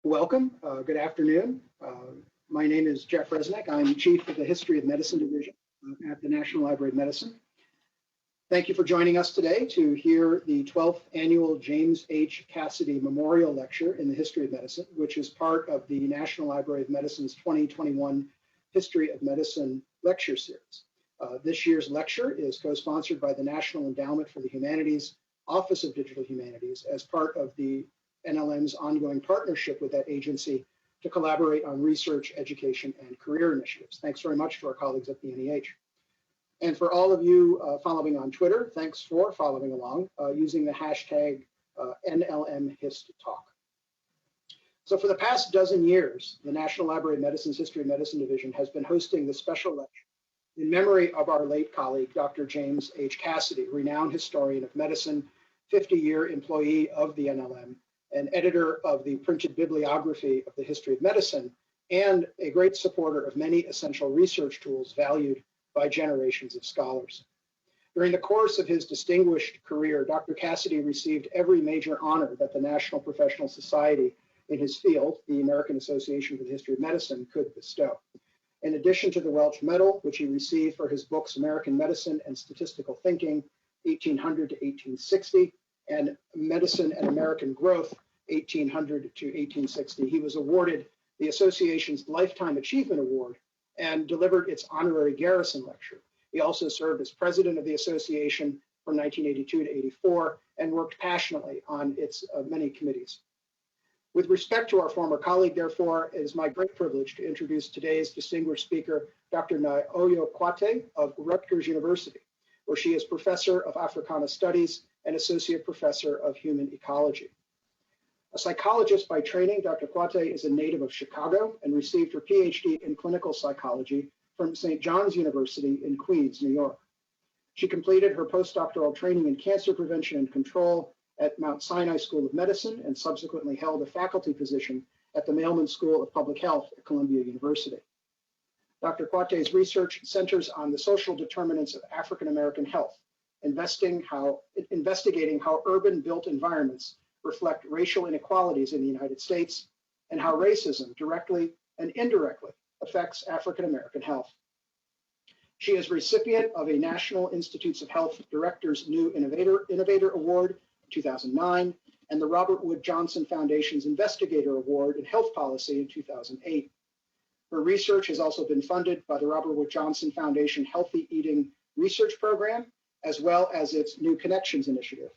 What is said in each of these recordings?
Welcome. Good afternoon. My name is Jeff Resnick. I'm Chief of the History of Medicine Division at the National Library of Medicine. Thank you for joining us today to hear the 12th Annual James H. Cassidy Memorial Lecture in the History of Medicine, which is part of the National Library of Medicine's 2021 History of Medicine Lecture Series. This year's lecture is co-sponsored by the National Endowment for the Humanities, Office of Digital Humanities, as part of the NLM's ongoing partnership with that agency to collaborate on research, education, and career initiatives. Thanks very much to our colleagues at the NEH. And for all of you following on Twitter, thanks for following along using the hashtag NLM HistTalk. So for the past dozen years, the National Library of Medicine's History of Medicine Division has been hosting this special lecture in memory of our late colleague, Dr. James H. Cassidy, renowned historian of medicine, 50-year employee of the NLM, an editor of the printed bibliography of the history of medicine, and a great supporter of many essential research tools valued by generations of scholars. During the course of his distinguished career, Dr. Cassidy received every major honor that the National Professional Society in his field, the American Association for the History of Medicine, could bestow. In addition to the Welch Medal, which he received for his books American Medicine and Statistical Thinking, 1800 to 1860, and Medicine and American Growth, 1800 to 1860, he was awarded the association's Lifetime Achievement Award and delivered its honorary Garrison Lecture. He also served as president of the association from 1982 to 84 and worked passionately on its many committees. With respect to our former colleague, therefore, it is my great privilege to introduce today's distinguished speaker, Dr. Naa Oyo Kwate of Rutgers University, where she is Professor of Africana Studies and Associate Professor of Human Ecology. A psychologist by training, Dr. Kwate is a native of Chicago and received her PhD in clinical psychology from St. John's University in Queens, New York. She completed her postdoctoral training in cancer prevention and control at Mount Sinai School of Medicine and subsequently held a faculty position at the Mailman School of Public Health at Columbia University. Dr. Kwate's research centers on the social determinants of African American health, investigating how urban built environments reflect racial inequalities in the United States and how racism directly and indirectly affects African American health. She is recipient of a National Institutes of Health Directors New Innovator Award in 2009 and the Robert Wood Johnson Foundation's Investigator Award in Health Policy in 2008. Her research has also been funded by the Robert Wood Johnson Foundation Healthy Eating Research Program, as well as its New Connections Initiative.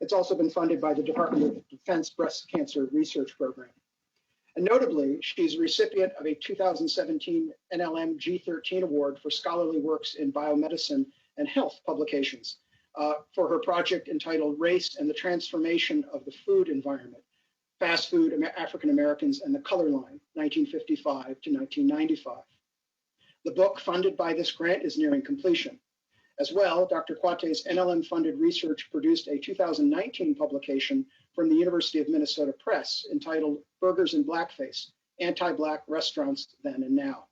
It's also been funded by the Department of Defense Breast Cancer Research Program. And notably, she's a recipient of a 2017 NLM G13 Award for scholarly works in biomedicine and health publications for her project entitled Race and the Transformation of the Food Environment, Fast Food, African Americans, and the Color Line, 1955 to 1995. The book funded by this grant is nearing completion. As well, Dr. Kwate's NLM-funded research produced a 2019 publication from the University of Minnesota Press entitled Burgers and Blackface, Anti-Black Restaurants Then and Now.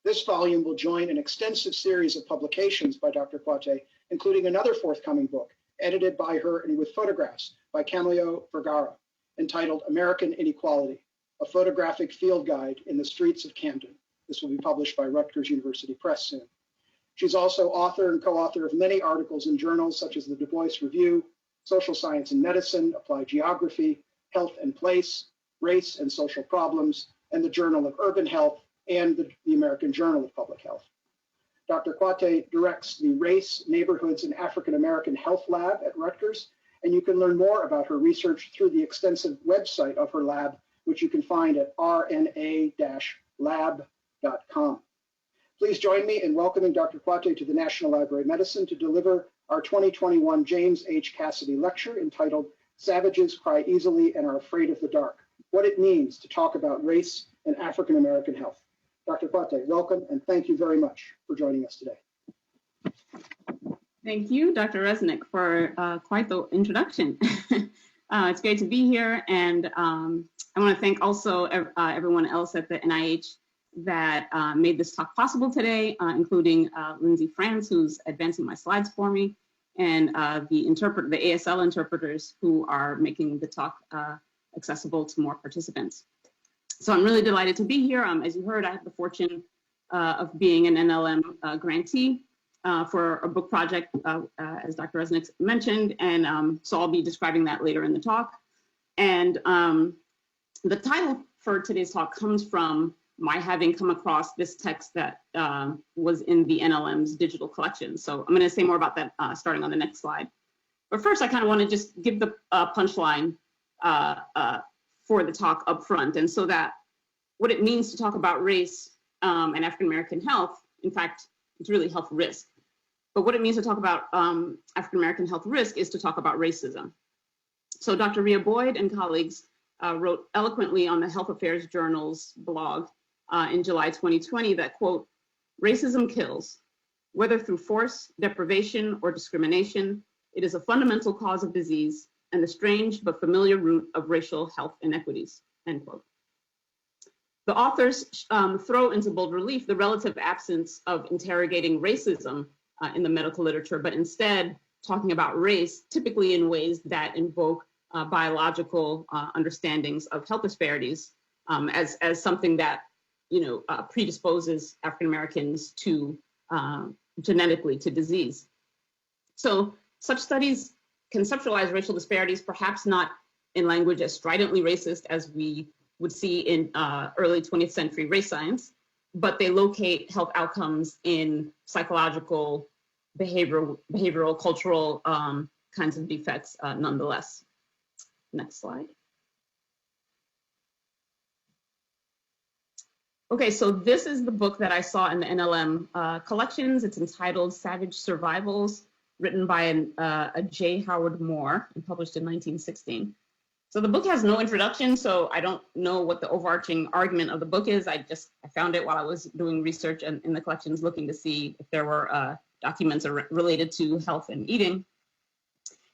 This volume will join an extensive series of publications by Dr. Kwate, including another forthcoming book, edited by her and with photographs by Camilo Vergara, entitled American Inequality, a photographic field guide in the streets of Camden. This will be published by Rutgers University Press soon. She's also author and co-author of many articles in journals such as the Du Bois Review, Social Science and Medicine, Applied Geography, Health and Place, Race and Social Problems, and the Journal of Urban Health and the American Journal of Public Health. Dr. Kwate directs the Race, Neighborhoods, and African American Health Lab at Rutgers, and you can learn more about her research through the extensive website of her lab, which you can find at rna-lab.com. Please join me in welcoming Dr. Kwate to the National Library of Medicine to deliver our 2021 James H. Cassidy Lecture entitled Savages Cry Easily and Are Afraid of the Dark, What It Means to Talk About Race and African American Health. Dr. Kwate, welcome, and thank you very much for joining us today. Thank you, Dr. Resnick, for quite the introduction. It's great to be here, and I want to thank also everyone else at the NIH that made this talk possible today, including Lindsay France, who's advancing my slides for me, and the ASL interpreters who are making the talk accessible to more participants. So I'm really delighted to be here. As you heard, I have the fortune of being an NLM grantee for a book project, as Dr. Resnick mentioned, and so I'll be describing that later in the talk. And the title for today's talk comes from my having come across this text that was in the NLM's digital collection. So I'm going to say more about that starting on the next slide. But first, I kind of want to just give the punchline for the talk up front. And so that what it means to talk about race and African-American health, in fact, it's really health risk. But what it means to talk about African-American health risk is to talk about racism. So Dr. Rhea Boyd and colleagues wrote eloquently on the Health Affairs Journal's blog in July 2020 that, quote, "Racism kills. Whether through force, deprivation, or discrimination, it is a fundamental cause of disease and the strange but familiar root of racial health inequities," end quote. The authors throw into bold relief the relative absence of interrogating racism in the medical literature, but instead talking about race, typically in ways that invoke biological understandings of health disparities as something that, predisposes African Americans to genetically to disease. So such studies conceptualize racial disparities, perhaps not in language as stridently racist as we would see in early 20th century race science, but they locate health outcomes in psychological, behavioral, cultural kinds of defects nonetheless. Next slide. Okay, so this is the book that I saw in the NLM collections. It's entitled Savage Survivals, written by a J. Howard Moore and published in 1916. So the book has no introduction, so I don't know what the overarching argument of the book is. I found it while I was doing research in the collections, looking to see if there were documents related to health and eating.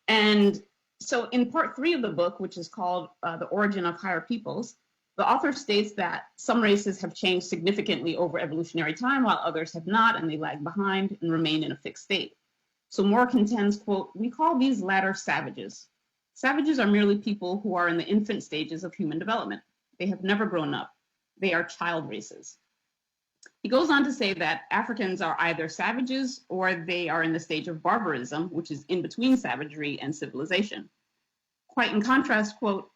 And so in part 3 of the book, which is called The Origin of Higher Peoples, the author states that some races have changed significantly over evolutionary time, while others have not, and they lag behind and remain in a fixed state. So Moore contends, quote, "We call these latter savages. Savages are merely people who are in the infant stages of human development. They have never grown up. They are child races." He goes on to say that Africans are either savages or they are in the stage of barbarism, which is in between savagery and civilization. Quite in contrast, quote,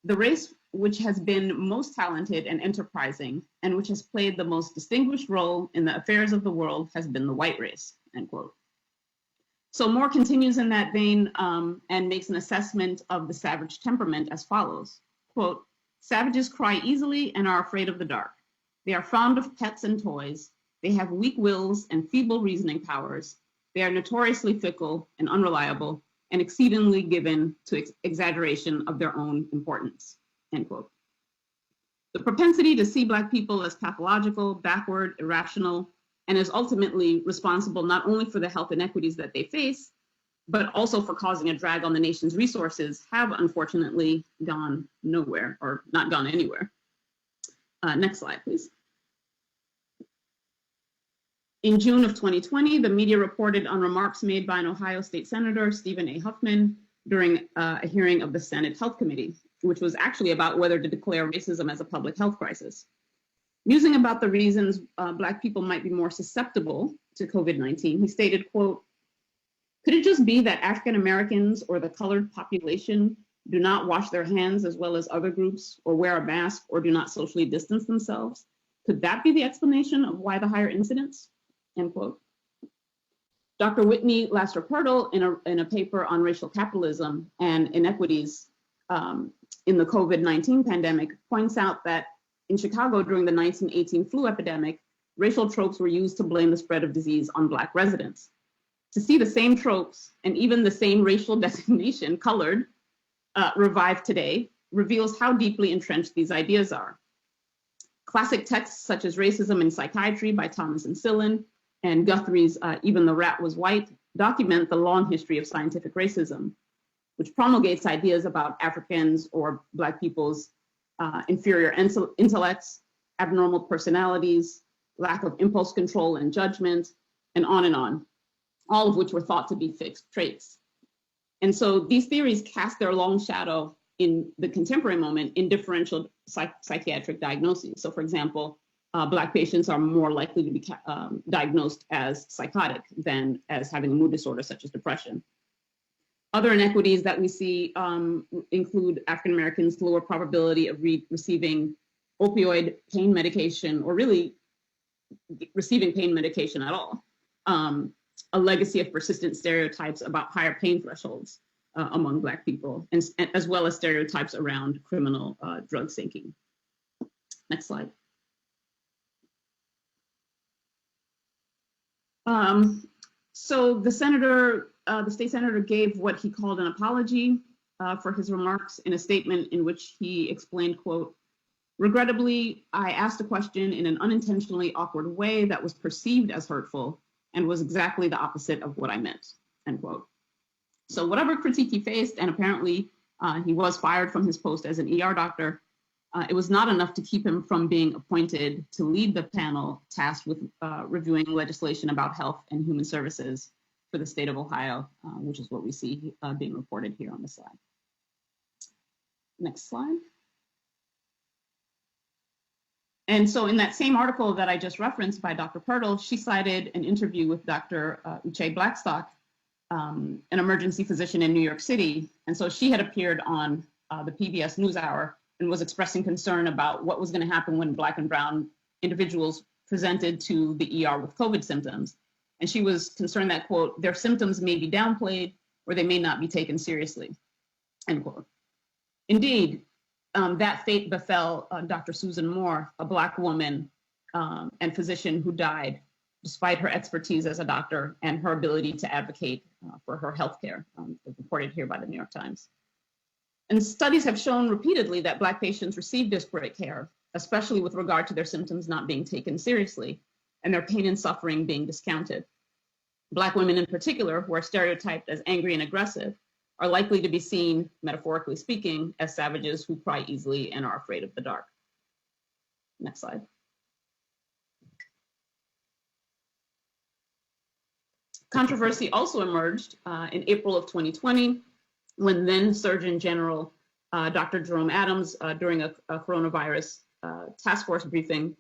"The race which has been most talented and enterprising and which has played the most distinguished role in the affairs of the world has been the white race," end quote. So Moore continues in that vein and makes an assessment of the savage temperament as follows, quote, "Savages cry easily and are afraid of the dark. They are fond of pets and toys. They have weak wills and feeble reasoning powers. They are notoriously fickle and unreliable and exceedingly given to exaggeration of their own importance," end quote. The propensity to see Black people as pathological, backward, irrational, and is ultimately responsible not only for the health inequities that they face, but also for causing a drag on the nation's resources, have unfortunately gone nowhere or not gone anywhere. Next slide, please. In June of 2020, the media reported on remarks made by an Ohio State Senator, Stephen A. Huffman, during a hearing of the Senate Health Committee, which was actually about whether to declare racism as a public health crisis. Musing about the reasons Black people might be more susceptible to COVID-19, he stated, quote, "Could it just be that African Americans or the colored population do not wash their hands as well as other groups or wear a mask or do not socially distance themselves? Could that be the explanation of why the higher incidence?" End quote. Dr. Whitney Laster-Pirtle, in a paper on racial capitalism and inequities in the COVID-19 pandemic, points out that in Chicago during the 1918 flu epidemic, racial tropes were used to blame the spread of disease on Black residents. To see the same tropes and even the same racial designation, colored, revived today reveals how deeply entrenched these ideas are. Classic texts such as Racism in Psychiatry by Thomas and Sillin and Guthrie's Even the Rat Was White document the long history of scientific racism, which promulgates ideas about Africans or Black people's inferior intellects, abnormal personalities, lack of impulse control and judgment, and on, all of which were thought to be fixed traits. And so these theories cast their long shadow in the contemporary moment in differential psychiatric diagnoses. So for example, Black patients are more likely to be diagnosed as psychotic than as having a mood disorder such as depression. Other inequities that we see include African Americans' lower probability of receiving opioid pain medication, or really receiving pain medication at all. A legacy of persistent stereotypes about higher pain thresholds among Black people, and as well as stereotypes around criminal drug sinking. Next slide. So the state senator gave what he called an apology for his remarks in a statement in which he explained, quote, "Regrettably, I asked a question in an unintentionally awkward way that was perceived as hurtful and was exactly the opposite of what I meant," end quote. So whatever critique he faced, and apparently he was fired from his post as an ER doctor, it was not enough to keep him from being appointed to lead the panel tasked with reviewing legislation about health and human services for the state of Ohio, which is what we see being reported here on the slide. Next slide. And so in that same article that I just referenced by Dr. Pirtle, she cited an interview with Dr. Uche Blackstock, an emergency physician in New York City. And so she had appeared on the PBS NewsHour and was expressing concern about what was going to happen when Black and brown individuals presented to the ER with COVID symptoms. And she was concerned that, quote, "their symptoms may be downplayed or they may not be taken seriously," end quote. Indeed, that fate befell Dr. Susan Moore, a Black woman and physician who died despite her expertise as a doctor and her ability to advocate for her healthcare, reported here by the New York Times. And studies have shown repeatedly that Black patients receive disparate care, especially with regard to their symptoms not being taken seriously and their pain and suffering being discounted. Black women in particular, who are stereotyped as angry and aggressive, are likely to be seen, metaphorically speaking, as savages who cry easily and are afraid of the dark. Next slide. Controversy also emerged in April of 2020, when then Surgeon General Dr. Jerome Adams, during a coronavirus task force briefing,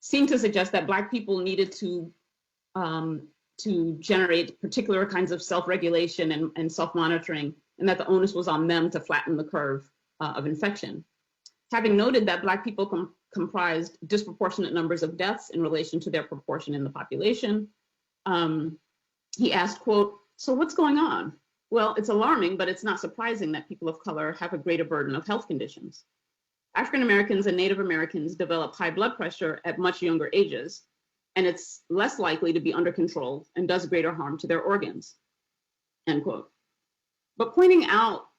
seemed to suggest that Black people needed to generate particular kinds of self-regulation and self-monitoring, and that the onus was on them to flatten the curve of infection. Having noted that Black people comprised disproportionate numbers of deaths in relation to their proportion in the population, he asked, quote, "So what's going on? Well, it's alarming, but it's not surprising that people of color have a greater burden of health conditions. African Americans and Native Americans develop high blood pressure at much younger ages, and it's less likely to be under control and does greater harm to their organs," end quote. But pointing out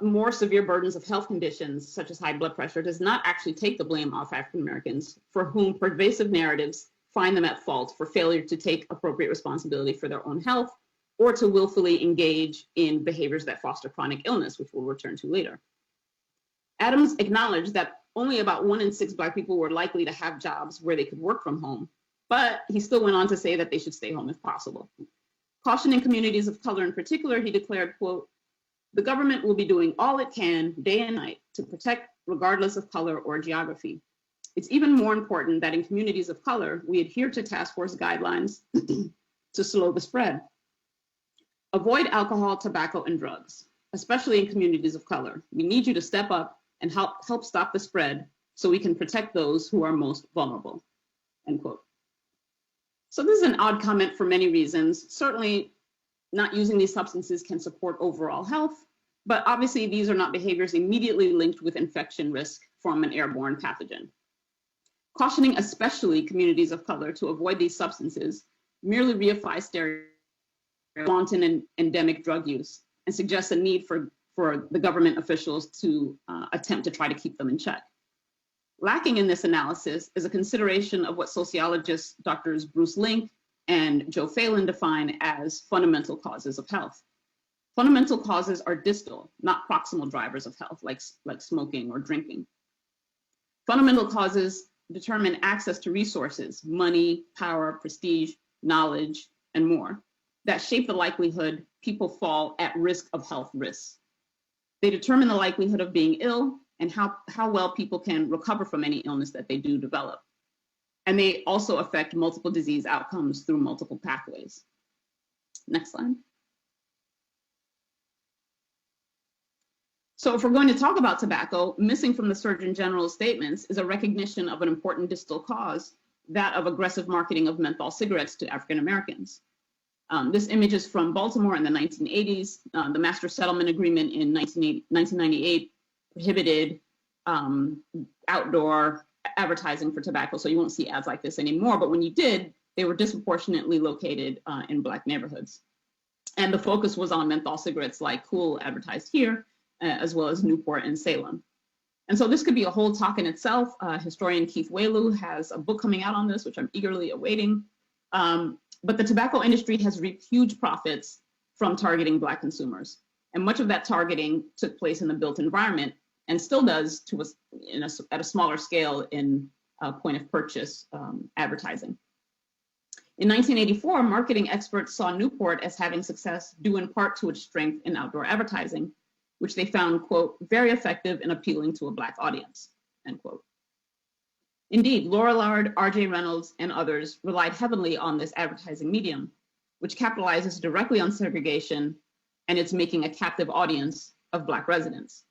more severe burdens of health conditions, such as high blood pressure, does not actually take the blame off African Americans, for whom pervasive narratives find them at fault for failure to take appropriate responsibility for their own health, or to willfully engage in behaviors that foster chronic illness, which we'll return to later. Adams acknowledged that only about 1 in 6 Black people were likely to have jobs where they could work from home, but he still went on to say that they should stay home if possible. Cautioning communities of color in particular, he declared, quote, "The government will be doing all it can day and night to protect regardless of color or geography. It's even more important that in communities of color, we adhere to task force guidelines to slow the spread. Avoid alcohol, tobacco, and drugs, especially in communities of color. We need you to step up and help stop the spread so we can protect those who are most vulnerable," end quote. So this is an odd comment for many reasons. Certainly, not using these substances can support overall health, but obviously these are not behaviors immediately linked with infection risk from an airborne pathogen. Cautioning especially communities of color to avoid these substances merely reifies stereotypes of wanton and endemic drug use and suggests a need for the government officials to attempt to try to keep them in check. Lacking in this analysis is a consideration of what sociologists Drs. Bruce Link and Joe Phelan define as fundamental causes of health. Fundamental causes are distal, not proximal drivers of health, like smoking or drinking. Fundamental causes determine access to resources, money, power, prestige, knowledge, and more, that shape the likelihood people fall at risk of health risks. They determine the likelihood of being ill and how well people can recover from any illness that they do develop. And they also affect multiple disease outcomes through multiple pathways. Next slide. So if we're going to talk about tobacco, missing from the Surgeon General's statements is a recognition of an important distal cause, that of aggressive marketing of menthol cigarettes to African Americans. This image is from Baltimore in the 1980s. The Master Settlement Agreement in 1998 prohibited outdoor advertising for tobacco, so you won't see ads like this anymore, but when you did, they were disproportionately located in Black neighborhoods. And the focus was on menthol cigarettes like Kool advertised here, as well as Newport and Salem. And so this could be a whole talk in itself. Historian Keith Waylu has a book coming out on this, which I'm eagerly awaiting. But the tobacco industry has reaped huge profits from targeting Black consumers. And much of that targeting took place in the built environment and still does at a smaller scale in point of purchase advertising. In 1984, marketing experts saw Newport as having success due in part to its strength in outdoor advertising, which they found, quote, very effective in appealing to a Black audience, end quote. Indeed, Lorillard, R.J. Reynolds, and others relied heavily on this advertising medium, which capitalizes directly on segregation and it's making a captive audience of Black residents.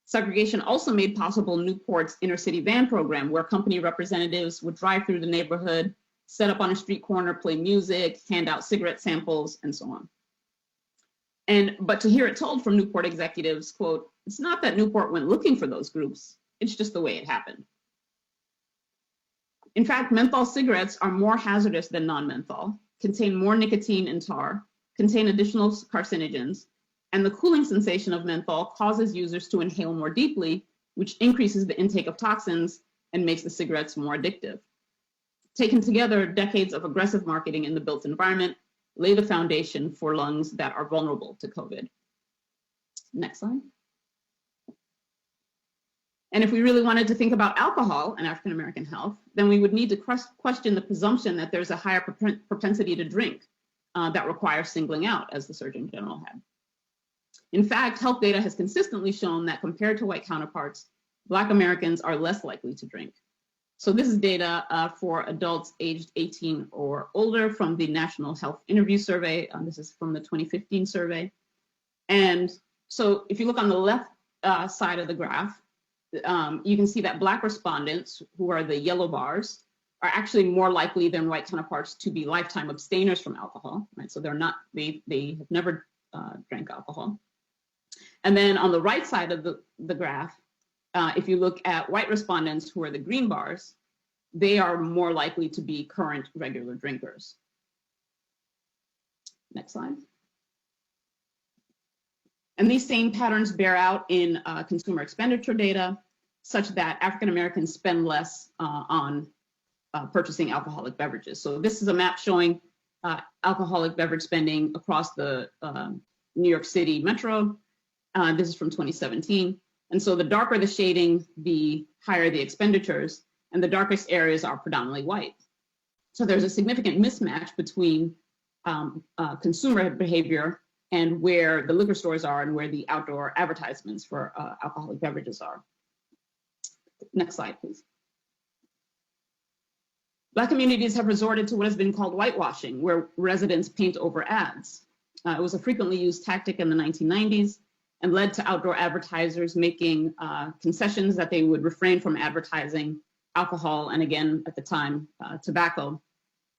Segregation also made possible Newport's inner city van program, where company representatives would drive through the neighborhood, set up on a street corner, play music, hand out cigarette samples, and so on. But to hear it told from Newport executives, quote, it's not that Newport went looking for those groups, it's just the way it happened. In fact, menthol cigarettes are more hazardous than non-menthol, contain more nicotine and tar, contain additional carcinogens, and the cooling sensation of menthol causes users to inhale more deeply, which increases the intake of toxins and makes the cigarettes more addictive. Taken together, decades of aggressive marketing in the built environment lay the foundation for lungs that are vulnerable to COVID. Next slide. And if we really wanted to think about alcohol and African American health, then we would need to question the presumption that there's a higher propensity to drink that requires singling out, as the Surgeon General had. In fact, health data has consistently shown that compared to white counterparts, Black Americans are less likely to drink. So this is data for adults aged 18 or older from the National Health Interview Survey. This is from the 2015 survey. And so if you look on the left side of the graph, you can see that Black respondents, who are the yellow bars, are actually more likely than white counterparts to be lifetime abstainers from alcohol, right? So they have never drank alcohol. And then on the right side of the graph, if you look at white respondents, who are the green bars, they are more likely to be current regular drinkers. Next slide. And these same patterns bear out in consumer expenditure data, such that African Americans spend less on purchasing alcoholic beverages. So this is a map showing alcoholic beverage spending across the New York City metro. This is from 2017. And so the darker the shading, the higher the expenditures, and the darkest areas are predominantly white. So there's a significant mismatch between consumer behavior and where the liquor stores are and where the outdoor advertisements for alcoholic beverages are. Next slide, please. Black communities have resorted to what has been called whitewashing, where residents paint over ads. It was a frequently used tactic in the 1990s and led to outdoor advertisers making concessions that they would refrain from advertising alcohol, and again, at the time, tobacco,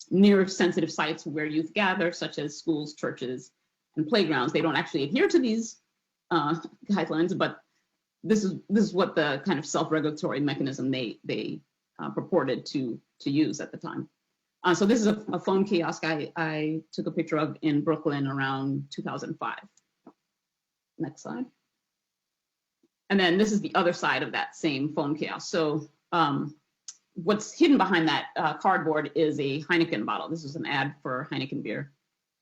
near sensitive sites where youth gather, such as schools, churches, and playgrounds. They don't actually adhere to these guidelines, but this is what the kind of self-regulatory mechanism they purported to use at the time. So this is a phone kiosk I took a picture of in Brooklyn around 2005. Next slide. And then this is the other side of that same phone kiosk. So what's hidden behind that cardboard is a Heineken bottle. This is an ad for Heineken beer.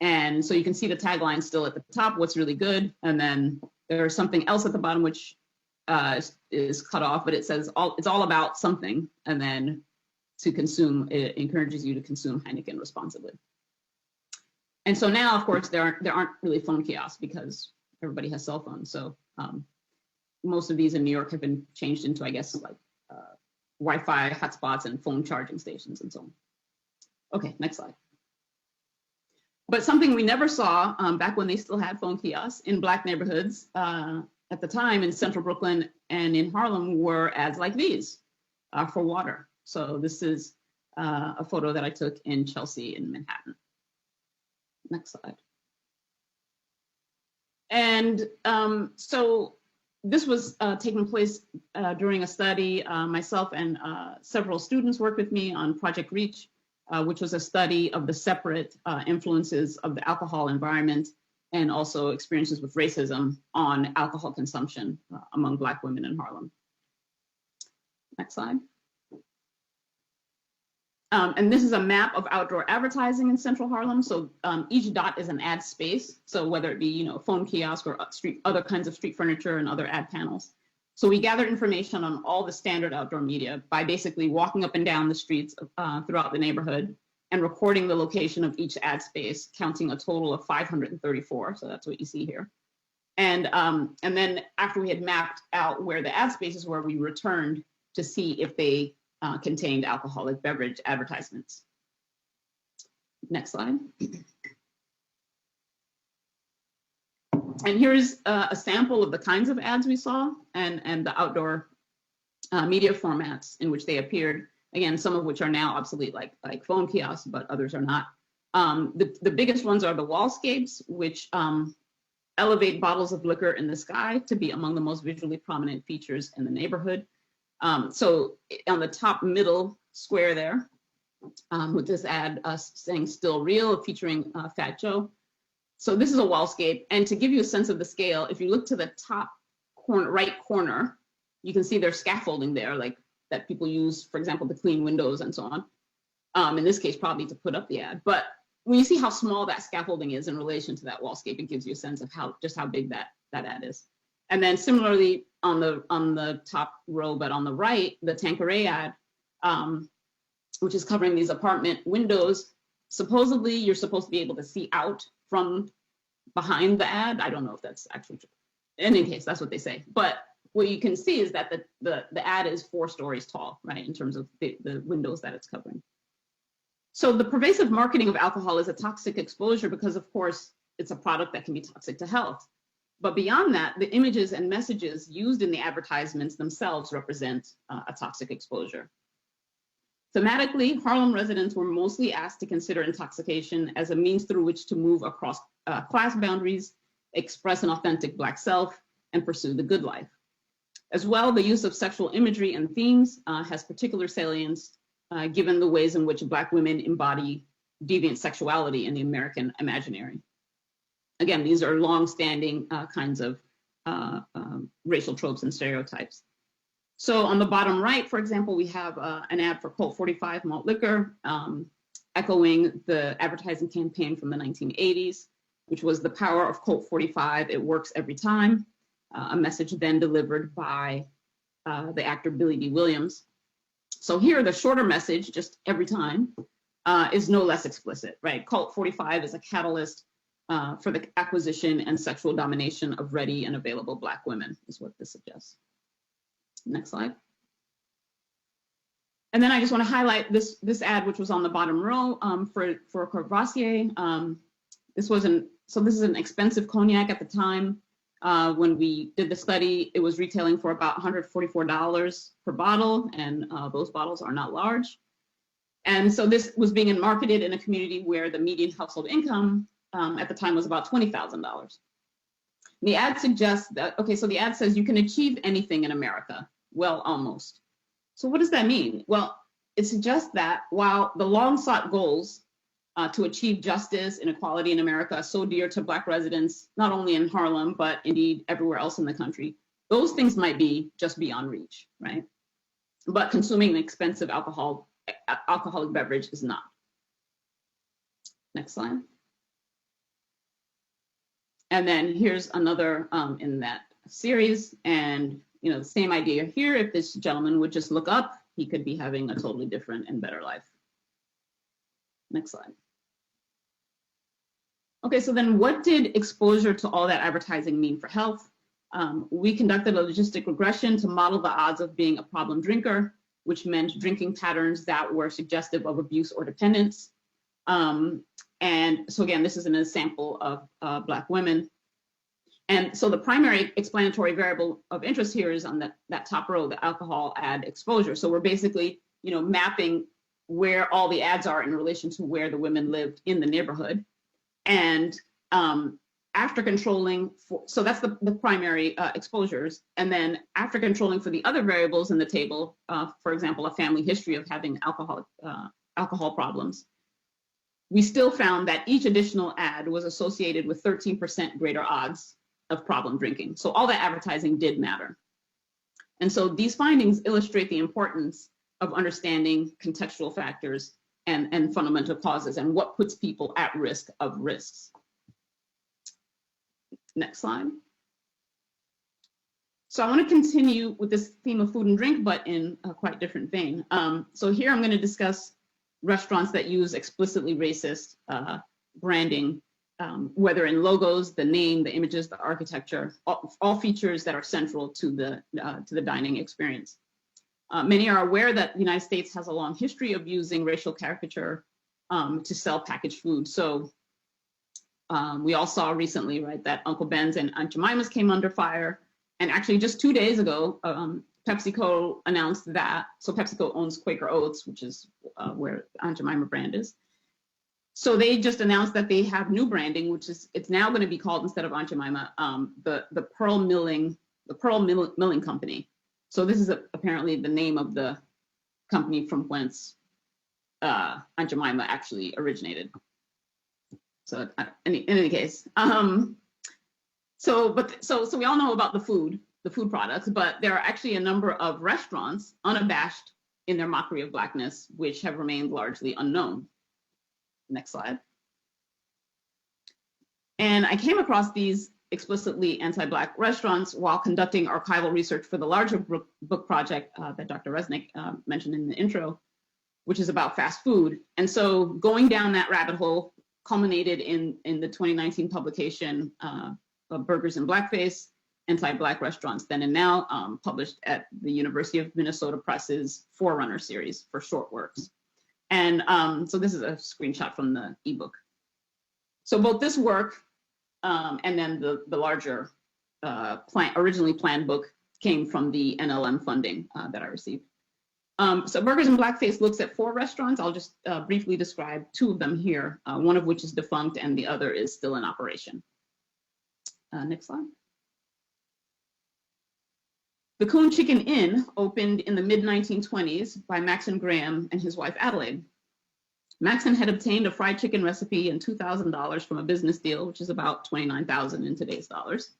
And so you can see the tagline still at the top, what's really good. And then there's something else at the bottom, which is cut off, but it says it's all about something. And then to consume, it encourages you to consume Heineken responsibly. And so now, of course, there aren't really phone kiosks because everybody has cell phones. So most of these in New York have been changed into, I guess, like Wi-Fi hotspots and phone charging stations and so on. Okay, next slide. But something we never saw back when they still had phone kiosks in Black neighborhoods at the time in central Brooklyn and in Harlem were ads like these for water. So this is a photo that I took in Chelsea in Manhattan. Next slide. And so this was taking place during a study. Myself and several students worked with me on Project Reach, which was a study of the separate influences of the alcohol environment and also experiences with racism on alcohol consumption among Black women in Harlem. Next slide. And this is a map of outdoor advertising in central Harlem. So each dot is an ad space. So whether it be, you know, phone kiosk or other kinds of street furniture and other ad panels. So we gathered information on all the standard outdoor media by basically walking up and down the streets throughout the neighborhood and recording the location of each ad space, counting a total of 534. So that's what you see here. And then after we had mapped out where the ad spaces were, we returned to see if they contained alcoholic beverage advertisements. Next slide. And here's a sample of the kinds of ads we saw and the outdoor media formats in which they appeared. Again, some of which are now obsolete, like phone kiosks, but others are not. The biggest ones are the wallscapes, which elevate bottles of liquor in the sky to be among the most visually prominent features in the neighborhood. So on the top middle square there, with this ad saying "Still Real," featuring Fat Joe. So this is a wallscape, and to give you a sense of the scale, if you look to the top corner, right corner, you can see there's scaffolding there, like that people use, for example, to clean windows and so on. In this case, probably to put up the ad. But when you see how small that scaffolding is in relation to that wallscape, it gives you a sense of just how big that ad is. And then similarly on the top row, but on the right, the Tanqueray ad, which is covering these apartment windows. Supposedly, you're supposed to be able to see out from behind the ad. I don't know if that's actually true. In any case, that's what they say. But what you can see is that the ad is 4 stories tall, right, in terms of the windows that it's covering. So the pervasive marketing of alcohol is a toxic exposure because, of course, it's a product that can be toxic to health. But beyond that, the images and messages used in the advertisements themselves represent a toxic exposure. Thematically, Harlem residents were mostly asked to consider intoxication as a means through which to move across class boundaries, express an authentic Black self, and pursue the good life. As well, the use of sexual imagery and themes has particular salience given the ways in which Black women embody deviant sexuality in the American imaginary. Again, these are long-standing kinds of racial tropes and stereotypes. So on the bottom right, for example, we have an ad for Colt 45 malt liquor, echoing the advertising campaign from the 1980s, which was "The power of Colt 45, it works every time," a message then delivered by the actor Billy D. Williams. So here, the shorter message, just every time, is no less explicit, right? Colt 45 is a catalyst for the acquisition and sexual domination of ready and available Black women, is what this suggests. Next slide. And then I just want to highlight this ad, which was on the bottom row for Courvoisier. This is an expensive cognac at the time. When we did the study, it was retailing for about $144 per bottle, and those bottles are not large. And so this was being marketed in a community where the median household income at the time was about $20,000. The ad suggests that, okay, so the ad says you can achieve anything in America. Well, almost. So what does that mean? Well, it suggests that while the long sought goals to achieve justice and equality in America are so dear to Black residents, not only in Harlem, but indeed everywhere else in the country, those things might be just beyond reach, right? But consuming an expensive alcoholic beverage is not. Next slide. And then here's another in that series, and the same idea here. If this gentleman would just look up, he could be having a totally different and better life. Next slide. Okay, so then what did exposure to all that advertising mean for health? We conducted a logistic regression to model the odds of being a problem drinker, which meant drinking patterns that were suggestive of abuse or dependence. And so again, this is an example of Black women. And so the primary explanatory variable of interest here is on that top row, the alcohol ad exposure. So we're basically, mapping where all the ads are in relation to where the women lived in the neighborhood. And after controlling for, so that's the primary exposures. And then after controlling for the other variables in the table, for example, a family history of having alcohol problems, we still found that each additional ad was associated with 13% greater odds of problem drinking. So all that advertising did matter. And so these findings illustrate the importance of understanding contextual factors and fundamental causes and what puts people at risk of risks. Next slide. So I want to continue with this theme of food and drink, but in a quite different vein. So here I'm going to discuss restaurants that use explicitly racist branding, whether in logos, the name, the images, the architecture, all features that are central to the dining experience. Many are aware that the United States has a long history of using racial caricature to sell packaged food. So we all saw recently, right, that Uncle Ben's and Aunt Jemima's came under fire. And actually just 2 days ago, PepsiCo announced that, so PepsiCo owns Quaker Oats, which is where Aunt Jemima brand is. So they just announced that they have new branding, which is, it's now going to be called, instead of Aunt Jemima, the Pearl Milling Company. So this is apparently the name of the company from whence Aunt Jemima actually originated. So in any case, so we all know about the food products, but there are actually a number of restaurants unabashed in their mockery of Blackness, which have remained largely unknown. Next slide. And I came across these explicitly anti-Black restaurants while conducting archival research for the larger book project that Dr. Resnick mentioned in the intro, which is about fast food. And so going down that rabbit hole culminated in the 2019 publication of Burgers in Blackface, Anti-Black Restaurants Then and Now, published at the University of Minnesota Press's Forerunner series for short works. And so this is a screenshot from the ebook. So both this work and then the larger originally planned book came from the NLM funding that I received. So Burgers in Blackface looks at 4 restaurants. I'll just briefly describe 2 of them here, one of which is defunct and the other is still in operation. Next slide. The Coon Chicken Inn opened in the mid-1920s by Maxon Graham and his wife Adelaide. Maxon had obtained a fried chicken recipe and $2,000 from a business deal, which is about $29,000 in today's dollars.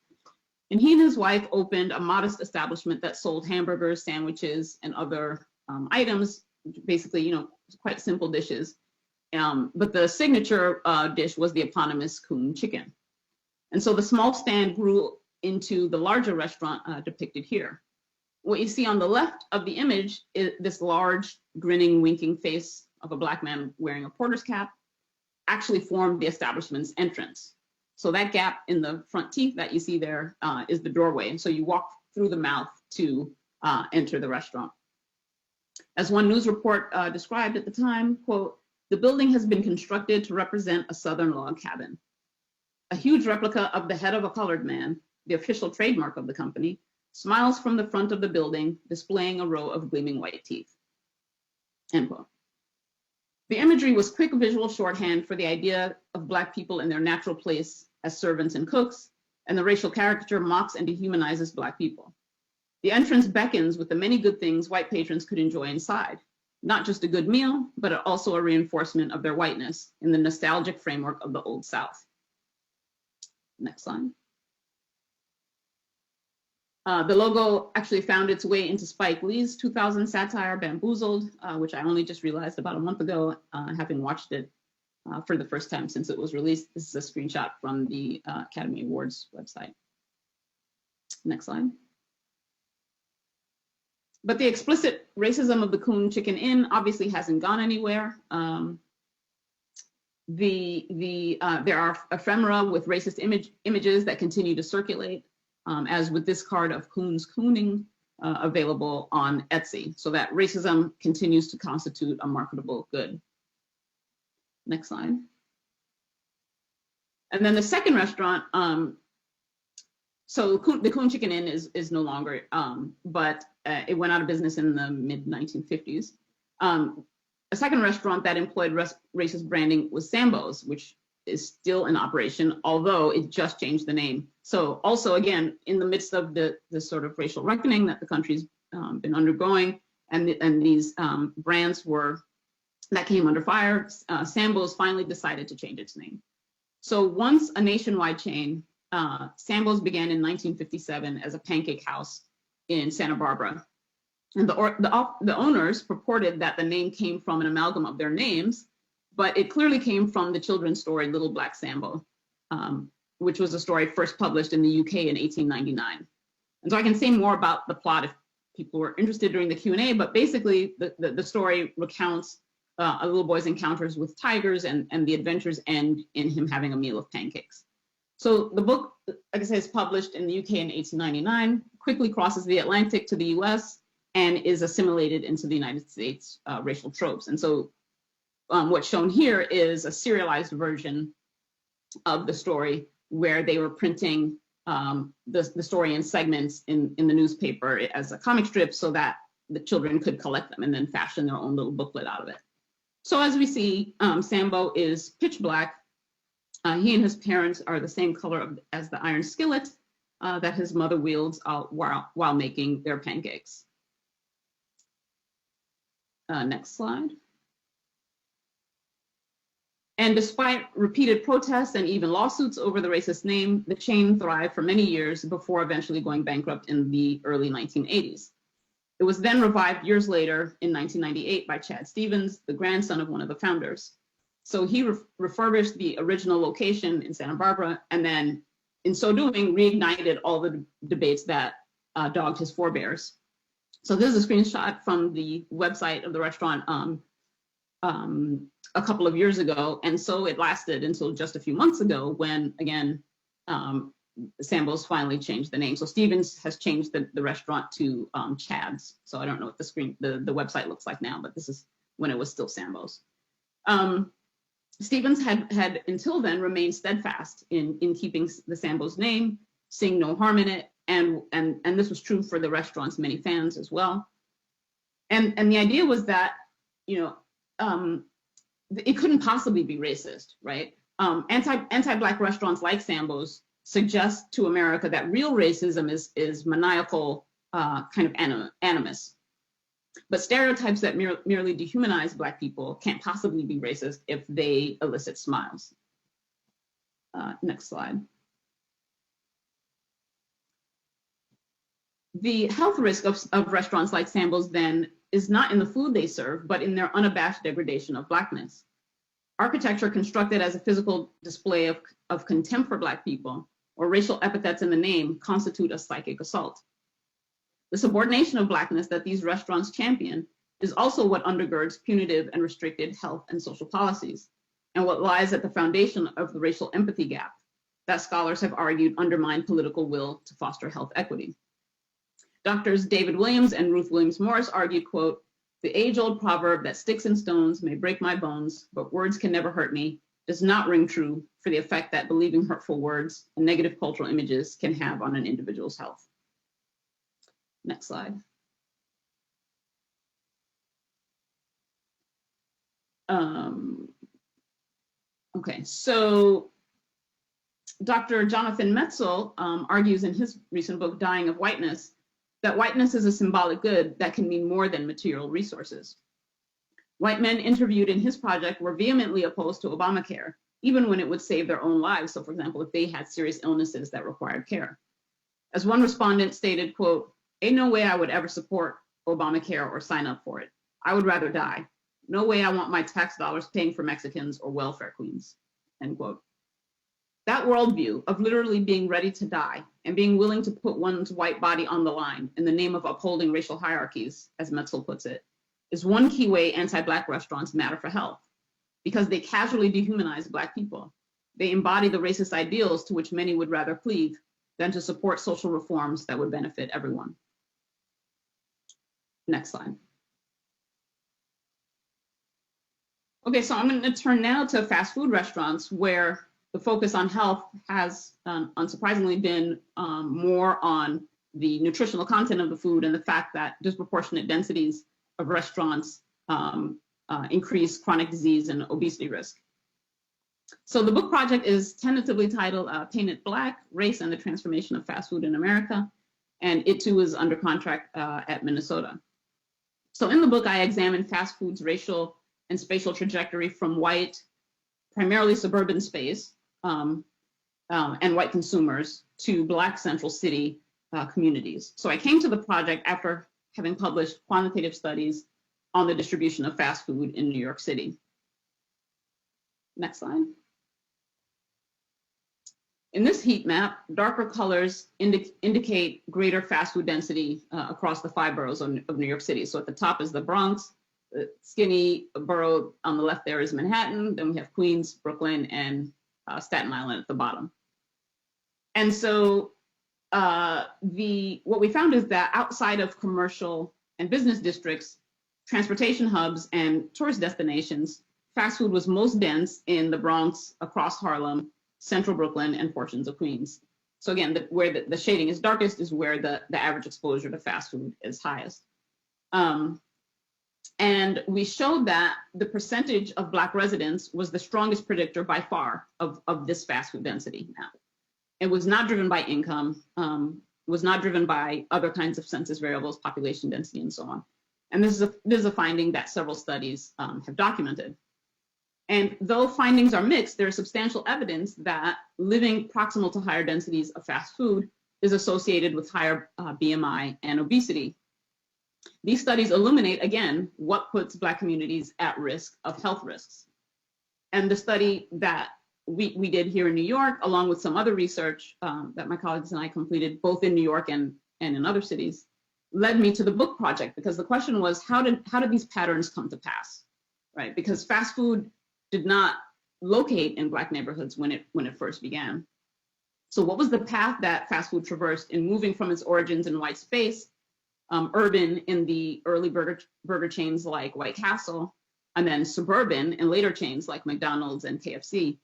And he and his wife opened a modest establishment that sold hamburgers, sandwiches, and other items, basically, quite simple dishes. But the signature dish was the eponymous Coon Chicken. And so the small stand grew into the larger restaurant depicted here. What you see on the left of the image is this large, grinning, winking face of a Black man wearing a porter's cap actually formed the establishment's entrance. So that gap in the front teeth that you see there is the doorway. And so you walk through the mouth to enter the restaurant. As one news report described at the time, quote, "The building has been constructed to represent a Southern log cabin. A huge replica of the head of a colored man, the official trademark of the company, smiles from the front of the building, displaying a row of gleaming white teeth." End quote. The imagery was quick visual shorthand for the idea of Black people in their natural place as servants and cooks, and the racial caricature mocks and dehumanizes Black people. The entrance beckons with the many good things white patrons could enjoy inside, not just a good meal, but also a reinforcement of their whiteness in the nostalgic framework of the Old South. Next slide. The logo actually found its way into Spike Lee's 2000 satire Bamboozled, which I only just realized about a month ago, having watched it for the first time since it was released. This is a screenshot from the Academy Awards website. Next slide. But the explicit racism of the Coon Chicken Inn obviously hasn't gone anywhere. There are ephemera with racist images that continue to circulate. as with this card of Coon's Cooning available on Etsy, so that racism continues to constitute a marketable good. Next slide. And then the second restaurant, so the Coon Chicken Inn is no longer, but it went out of business in the mid 1950s. A second restaurant that employed racist branding was Sambo's, which is still in operation, although it just changed the name. So also, again, in the midst of the sort of racial reckoning that the country's been undergoing, and these brands that came under fire, Sambo's finally decided to change its name. So once a nationwide chain, Sambo's began in 1957 as a pancake house in Santa Barbara. And the owners purported that the name came from an amalgam of their names, but it clearly came from the children's story Little Black Sambo, which was a story first published in the UK in 1899. And so I can say more about the plot if people were interested during the Q&A, but basically the story recounts a little boy's encounters with tigers, and the adventures end in him having a meal of pancakes. So the book, like I said, is published in the UK in 1899, quickly crosses the Atlantic to the US, and is assimilated into the United States racial tropes. And so what's shown here is a serialized version of the story where they were printing the story in segments in the newspaper as a comic strip so that the children could collect them and then fashion their own little booklet out of it. So as we see, Sambo is pitch black. He and his parents are the same color as the iron skillet that his mother wields while making their pancakes. Next slide. And despite repeated protests and even lawsuits over the racist name, the chain thrived for many years before eventually going bankrupt in the early 1980s. It was then revived years later in 1998 by Chad Stevens, the grandson of one of the founders. So he refurbished the original location in Santa Barbara, and then in so doing, reignited all the debates that dogged his forebears. So this is a screenshot from the website of the restaurant a couple of years ago. And so it lasted until just a few months ago when, again, Sambo's finally changed the name. So Stevens has changed the restaurant to Chad's. So I don't know what the website looks like now, but this is when it was still Sambo's. Stevens had until then remained steadfast in keeping the Sambo's name, seeing no harm in it. And this was true for the restaurant's many fans as well. And the idea was that, it couldn't possibly be racist, right? Anti-Black restaurants like Sambo's suggest to America that real racism is maniacal kind of animus. But stereotypes that merely dehumanize Black people can't possibly be racist if they elicit smiles. Next slide. The health risk of restaurants like Sambo's then is not in the food they serve, but in their unabashed degradation of Blackness. Architecture constructed as a physical display of contempt for Black people, or racial epithets in the name, constitute a psychic assault. The subordination of Blackness that these restaurants champion is also what undergirds punitive and restricted health and social policies, and what lies at the foundation of the racial empathy gap that scholars have argued undermine political will to foster health equity. Doctors David Williams and Ruth Williams Morris argued, quote, "The age-old proverb that sticks and stones may break my bones, but words can never hurt me, does not ring true for the effect that believing hurtful words and negative cultural images can have on an individual's health." Next slide. Okay, so Dr. Jonathan Metzl argues in his recent book, Dying of Whiteness, that whiteness is a symbolic good that can mean more than material resources. White men interviewed in his project were vehemently opposed to Obamacare, even when it would save their own lives. So for example, if they had serious illnesses that required care. As one respondent stated, quote, "Ain't no way I would ever support Obamacare or sign up for it. I would rather die. No way I want my tax dollars paying for Mexicans or welfare queens," end quote. That worldview of literally being ready to die and being willing to put one's white body on the line in the name of upholding racial hierarchies, as Metzl puts it, is one key way anti-Black restaurants matter for health, because they casually dehumanize Black people. They embody the racist ideals to which many would rather cleave than to support social reforms that would benefit everyone. Next slide. Okay, so I'm going to turn now to fast food restaurants, where the focus on health has unsurprisingly been more on the nutritional content of the food and the fact that disproportionate densities of restaurants increase chronic disease and obesity risk. So the book project is tentatively titled Painted Black, Race and the Transformation of Fast Food in America, and it too is under contract at Minnesota. So in the book, I examine fast food's racial and spatial trajectory from white, primarily suburban space, and white consumers to Black central city communities. So I came to the project after having published quantitative studies on the distribution of fast food in New York City. Next slide. In this heat map, darker colors indicate greater fast food density across the 5 boroughs of New York City. So at the top is the Bronx, the skinny borough on the left there is Manhattan, then we have Queens, Brooklyn, and Staten Island at the bottom. And so what we found is that outside of commercial and business districts, transportation hubs, and tourist destinations, fast food was most dense in the Bronx, across Harlem, Central Brooklyn, and portions of Queens. So again, where the shading is darkest is where the average exposure to fast food is highest. And we showed that the percentage of Black residents was the strongest predictor by far of this fast food density map. It was not driven by income, was not driven by other kinds of census variables, population density, and so on. And this is a finding that several studies have documented. And though findings are mixed, there is substantial evidence that living proximal to higher densities of fast food is associated with higher BMI and obesity. These studies illuminate, again, what puts Black communities at risk of health risks. And the study that we did here in New York, along with some other research that my colleagues and I completed, both in New York and in other cities, led me to the book project, because the question was, how did these patterns come to pass, right? Because fast food did not locate in Black neighborhoods when it first began. So what was the path that fast food traversed in moving from its origins in white space, urban in the early burger chains like White Castle, and then suburban in later chains like McDonald's and KFC,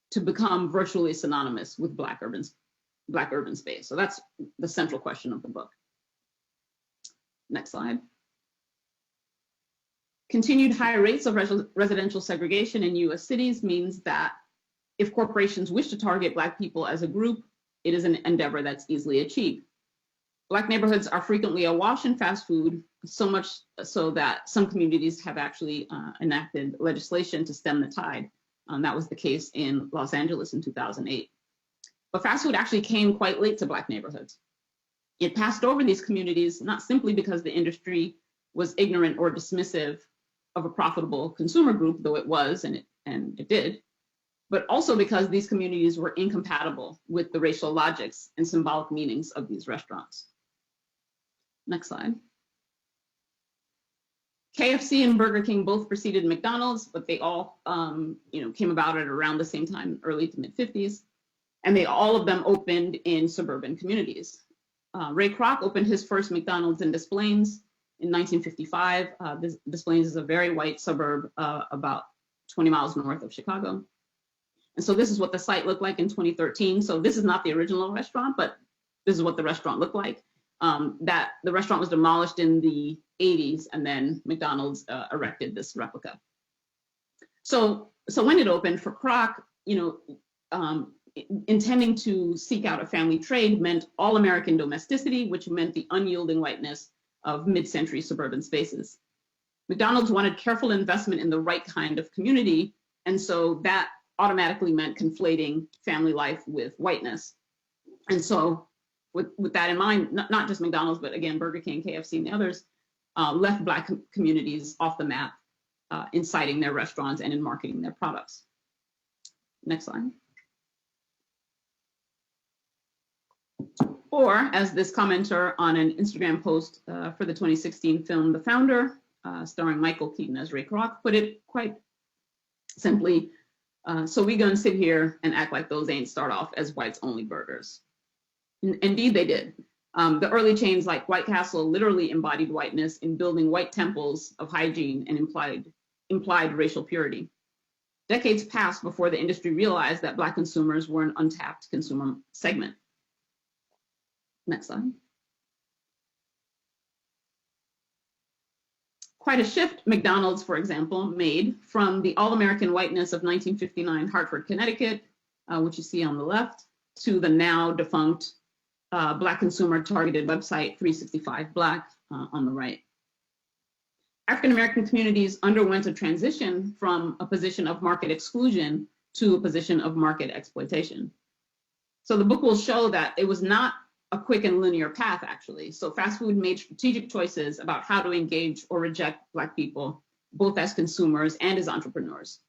to become virtually synonymous with Black urban space? So that's the central question of the book. Next slide. Continued higher rates of residential segregation in US cities means that if corporations wish to target Black people as a group, it is an endeavor that's easily achieved. Black neighborhoods are frequently awash in fast food, so much so that some communities have actually enacted legislation to stem the tide. That was the case in Los Angeles in 2008. But fast food actually came quite late to Black neighborhoods. It passed over these communities, not simply because the industry was ignorant or dismissive of a profitable consumer group, though it was, and it did, but also because these communities were incompatible with the racial logics and symbolic meanings of these restaurants. Next slide. KFC and Burger King both preceded McDonald's, but they all came about at around the same time, early to mid 50s, and all of them opened in suburban communities. Ray Kroc opened his first McDonald's in Des Plaines in 1955. Des Plaines is a very white suburb about 20 miles north of Chicago. And so this is what the site looked like in 2013. So this is not the original restaurant, but this is what the restaurant looked like. That the restaurant was demolished in the 80s, and then McDonald's erected this replica. So when it opened for Kroc, intending to seek out a family trade meant all-American domesticity, which meant the unyielding whiteness of mid-century suburban spaces. McDonald's wanted careful investment in the right kind of community, and so that automatically meant conflating family life with whiteness. And so with that in mind, not just McDonald's, but again, Burger King, KFC, and the others left Black communities off the map in citing their restaurants and in marketing their products. Next slide. Or, as this commenter on an Instagram post for the 2016 film The Founder, starring Michael Keaton as Ray Kroc, put it quite simply, so we gonna sit here and act like those ain't start off as whites only burgers. Indeed, they did. The early chains like White Castle literally embodied whiteness in building white temples of hygiene and implied racial purity. Decades passed before the industry realized that Black consumers were an untapped consumer segment. Next slide. Quite a shift McDonald's, for example, made from the all-American whiteness of 1959 Hartford, Connecticut, which you see on the left, to the now defunct Black consumer targeted website 365 Black on the right. African-American communities underwent a transition from a position of market exclusion to a position of market exploitation. So the book will show that it was not a quick and linear path, actually. So fast food made strategic choices about how to engage or reject Black people, both as consumers and as entrepreneurs.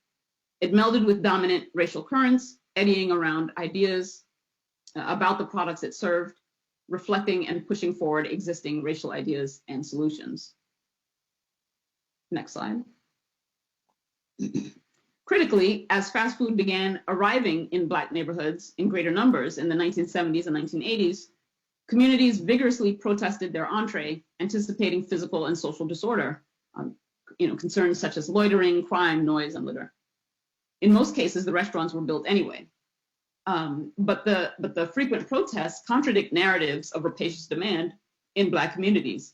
It melded with dominant racial currents, eddying around ideas about the products it served, reflecting and pushing forward existing racial ideas and solutions. Next slide. Critically, as fast food began arriving in Black neighborhoods in greater numbers in the 1970s and 1980s, communities vigorously protested their entree, anticipating physical and social disorder, concerns such as loitering, crime, noise, and litter. In most cases, the restaurants were built anyway. But the frequent protests contradict narratives of rapacious demand in Black communities.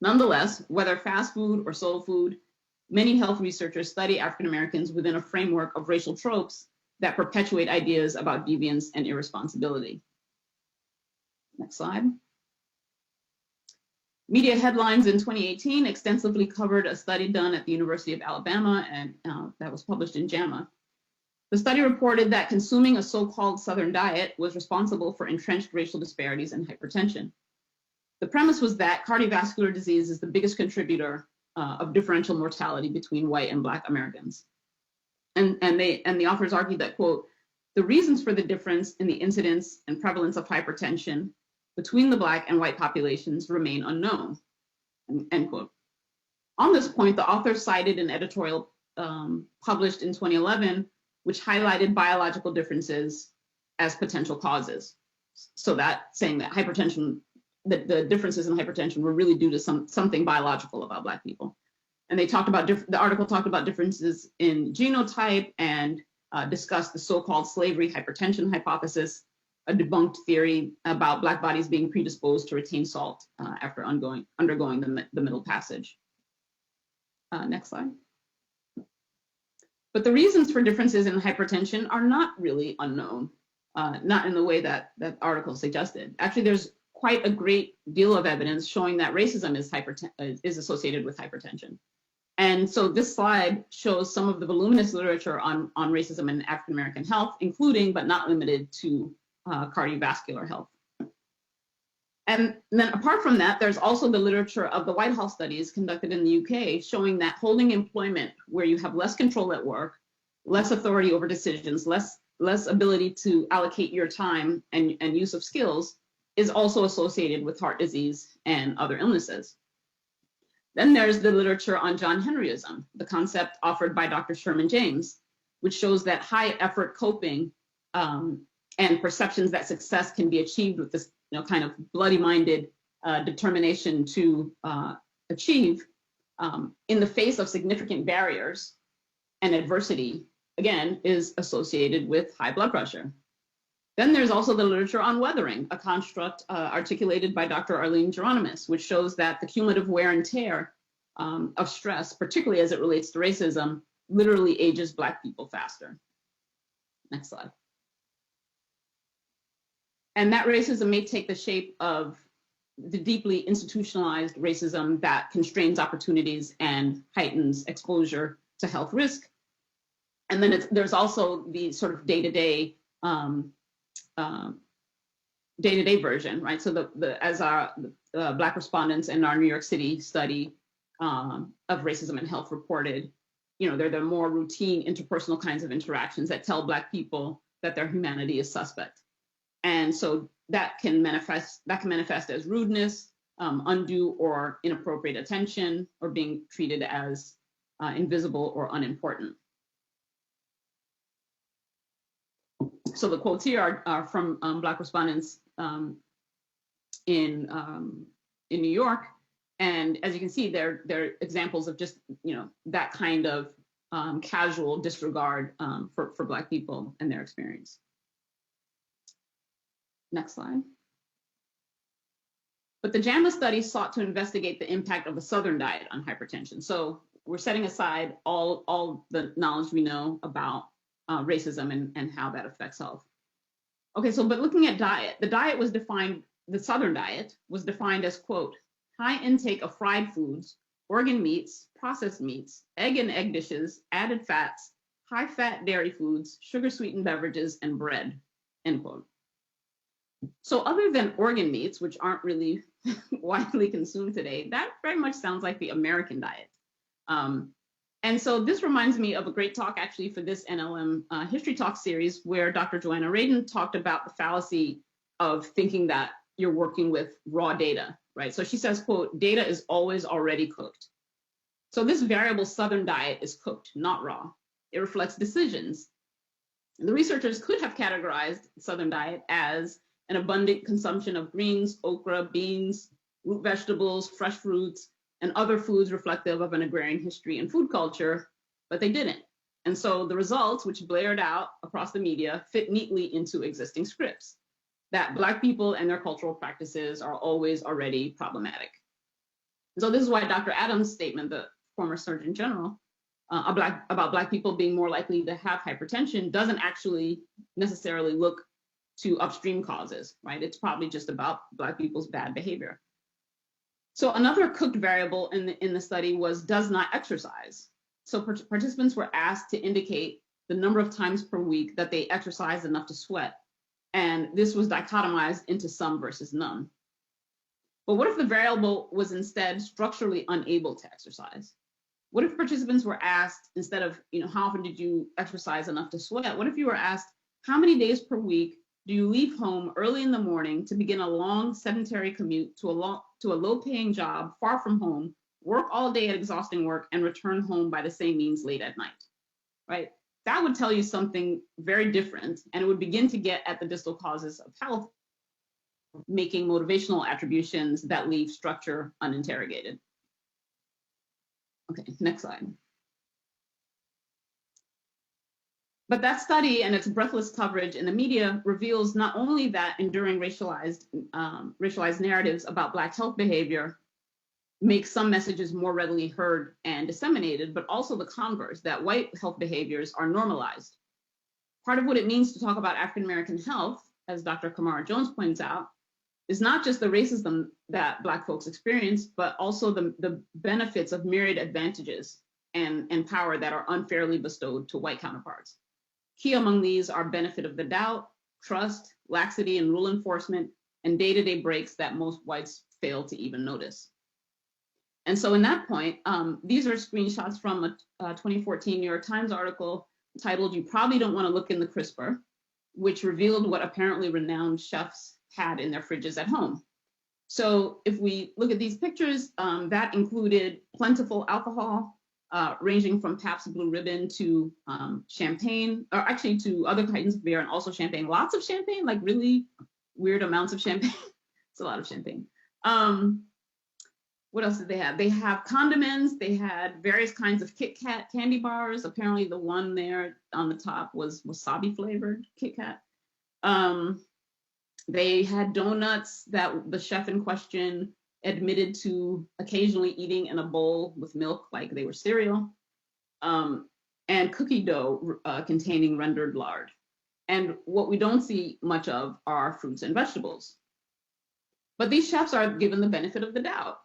Nonetheless, whether fast food or soul food, many health researchers study African Americans within a framework of racial tropes that perpetuate ideas about deviance and irresponsibility. Next slide. Media headlines in 2018 extensively covered a study done at the University of Alabama and that was published in JAMA. The study reported that consuming a so-called Southern diet was responsible for entrenched racial disparities and hypertension. The premise was that cardiovascular disease is the biggest contributor of differential mortality between white and Black Americans. And the authors argued that, quote, the reasons for the difference in the incidence and prevalence of hypertension between the Black and white populations remain unknown, end quote. On this point, the authors cited an editorial published in 2011, which highlighted biological differences as potential causes. So that saying that hypertension, that the differences in hypertension were really due to something biological about Black people. And they talked about, the article talked about differences in genotype and discussed the so-called slavery hypertension hypothesis, a debunked theory about Black bodies being predisposed to retain salt after undergoing the Middle Passage. Next slide. But the reasons for differences in hypertension are not really unknown, not in the way that that article suggested. Actually, there's quite a great deal of evidence showing that racism is associated with hypertension. And so this slide shows some of the voluminous literature on racism and African American health, including but not limited to cardiovascular health. And then apart from that, there's also the literature of the White House studies conducted in the UK showing that holding employment where you have less control at work, less authority over decisions, less ability to allocate your time and use of skills is also associated with heart disease and other illnesses. Then there's the literature on John Henryism, the concept offered by Dr. Sherman James, which shows that high effort coping and perceptions that success can be achieved with this kind of bloody-minded determination to achieve in the face of significant barriers and adversity, again, is associated with high blood pressure. Then there's also the literature on weathering, a construct articulated by Dr. Arlene Geronimus, which shows that the cumulative wear and tear of stress, particularly as it relates to racism, literally ages Black people faster. Next slide. And that racism may take the shape of the deeply institutionalized racism that constrains opportunities and heightens exposure to health risk. And then there's also the sort of day-to-day version, right? So as our Black respondents in our New York City study of racism and health reported, they're the more routine interpersonal kinds of interactions that tell Black people that their humanity is suspect. And so that can manifest as rudeness, undue or inappropriate attention, or being treated as invisible or unimportant. So the quotes here are from Black respondents in New York. And as you can see, they're examples of just, that kind of casual disregard for Black people and their experience. Next slide. But the JAMA study sought to investigate the impact of the Southern diet on hypertension. So we're setting aside all the knowledge we know about racism and how that affects health. Okay, so but looking at diet, the Southern diet was defined as, quote, high intake of fried foods, organ meats, processed meats, egg and egg dishes, added fats, high fat dairy foods, sugar sweetened beverages, and bread, end quote. So other than organ meats, which aren't really widely consumed today, that very much sounds like the American diet. And so this reminds me of a great talk actually for this NLM History Talk series, where Dr. Joanna Radin talked about the fallacy of thinking that you're working with raw data, right? So she says, quote, data is always already cooked. So this variable Southern diet is cooked, not raw. It reflects decisions. And the researchers could have categorized the Southern diet as an abundant consumption of greens, okra, beans, root vegetables, fresh fruits, and other foods reflective of an agrarian history and food culture, but they didn't. And so the results, which blared out across the media, fit neatly into existing scripts, that Black people and their cultural practices are always already problematic. So this is why Dr. Adams' statement, the former Surgeon General, about Black people being more likely to have hypertension doesn't actually necessarily look to upstream causes, right? It's probably just about Black people's bad behavior. So another cooked variable in the study was does not exercise. So participants were asked to indicate the number of times per week that they exercised enough to sweat. And this was dichotomized into some versus none. But what if the variable was instead structurally unable to exercise? What if participants were asked, instead of, how often did you exercise enough to sweat? What if you were asked, how many days per week do you leave home early in the morning to begin a long sedentary commute to a low-paying job far from home, work all day at exhausting work, and return home by the same means late at night, right? That would tell you something very different, and it would begin to get at the distal causes of health, making motivational attributions that leave structure uninterrogated. Okay, next slide. But that study and its breathless coverage in the media reveals not only that enduring racialized narratives about Black health behavior make some messages more readily heard and disseminated, but also the converse, that white health behaviors are normalized. Part of what it means to talk about African-American health, as Dr. Kamara Jones points out, is not just the racism that Black folks experience, but also the benefits of myriad advantages and power that are unfairly bestowed to white counterparts. Key among these are benefit of the doubt, trust, laxity in rule enforcement, and day-to-day breaks that most whites fail to even notice. And so in that point, these are screenshots from a 2014 New York Times article titled, "You Probably Don't Want to Look in the Crisper," which revealed what apparently renowned chefs had in their fridges at home. So if we look at these pictures, that included plentiful alcohol, ranging from Pabst Blue Ribbon to champagne, or actually to other kinds of beer and also champagne. Lots of champagne, like really weird amounts of champagne. It's a lot of champagne. What else did they have? They have condiments. They had various kinds of Kit Kat candy bars. Apparently the one there on the top was wasabi flavored Kit Kat. They had donuts that the chef in question admitted to occasionally eating in a bowl with milk like they were cereal, and cookie dough containing rendered lard. And what we don't see much of are fruits and vegetables. But these chefs are given the benefit of the doubt.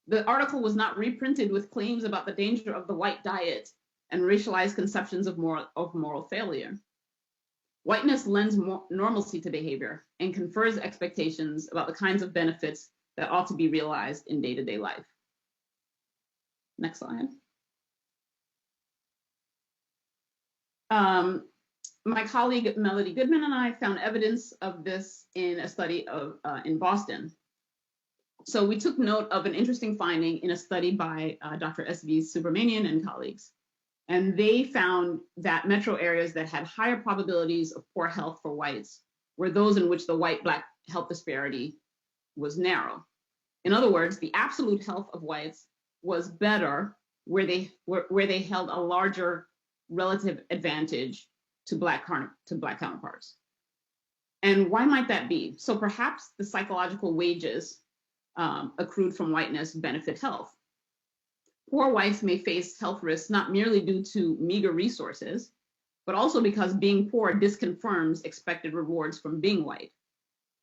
The article was not reprinted with claims about the danger of the white diet and racialized conceptions of moral failure. Whiteness lends normalcy to behavior and confers expectations about the kinds of benefits that ought to be realized in day-to-day life. Next slide. My colleague Melody Goodman and I found evidence of this in a study in Boston. So we took note of an interesting finding in a study by Dr. S.V. Subramanian and colleagues. And they found that metro areas that had higher probabilities of poor health for whites were those in which the white-Black health disparity was narrow. In other words, the absolute health of whites was better where they held a larger relative advantage to black counterparts. And why might that be? So perhaps the psychological wages accrued from whiteness benefit health. Poor whites may face health risks not merely due to meager resources, but also because being poor disconfirms expected rewards from being white.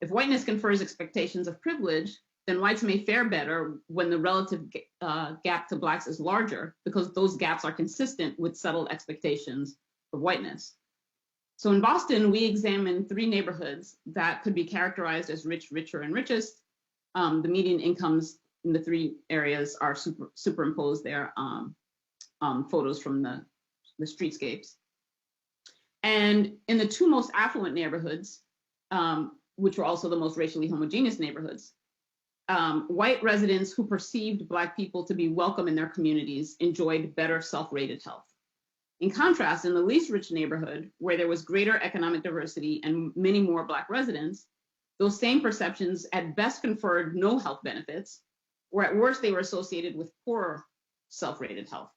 If whiteness confers expectations of privilege, then whites may fare better when the relative gap to blacks is larger, because those gaps are consistent with settled expectations of whiteness. So in Boston, we examined 3 neighborhoods that could be characterized as rich, richer, and richest. The median incomes in the 3 areas are superimposed there, photos from the streetscapes. And in the 2 most affluent neighborhoods, which were also the most racially homogeneous neighborhoods, white residents who perceived Black people to be welcome in their communities enjoyed better self-rated health. In contrast, in the least rich neighborhood, where there was greater economic diversity and many more Black residents, those same perceptions at best conferred no health benefits, or at worst they were associated with poorer self-rated health.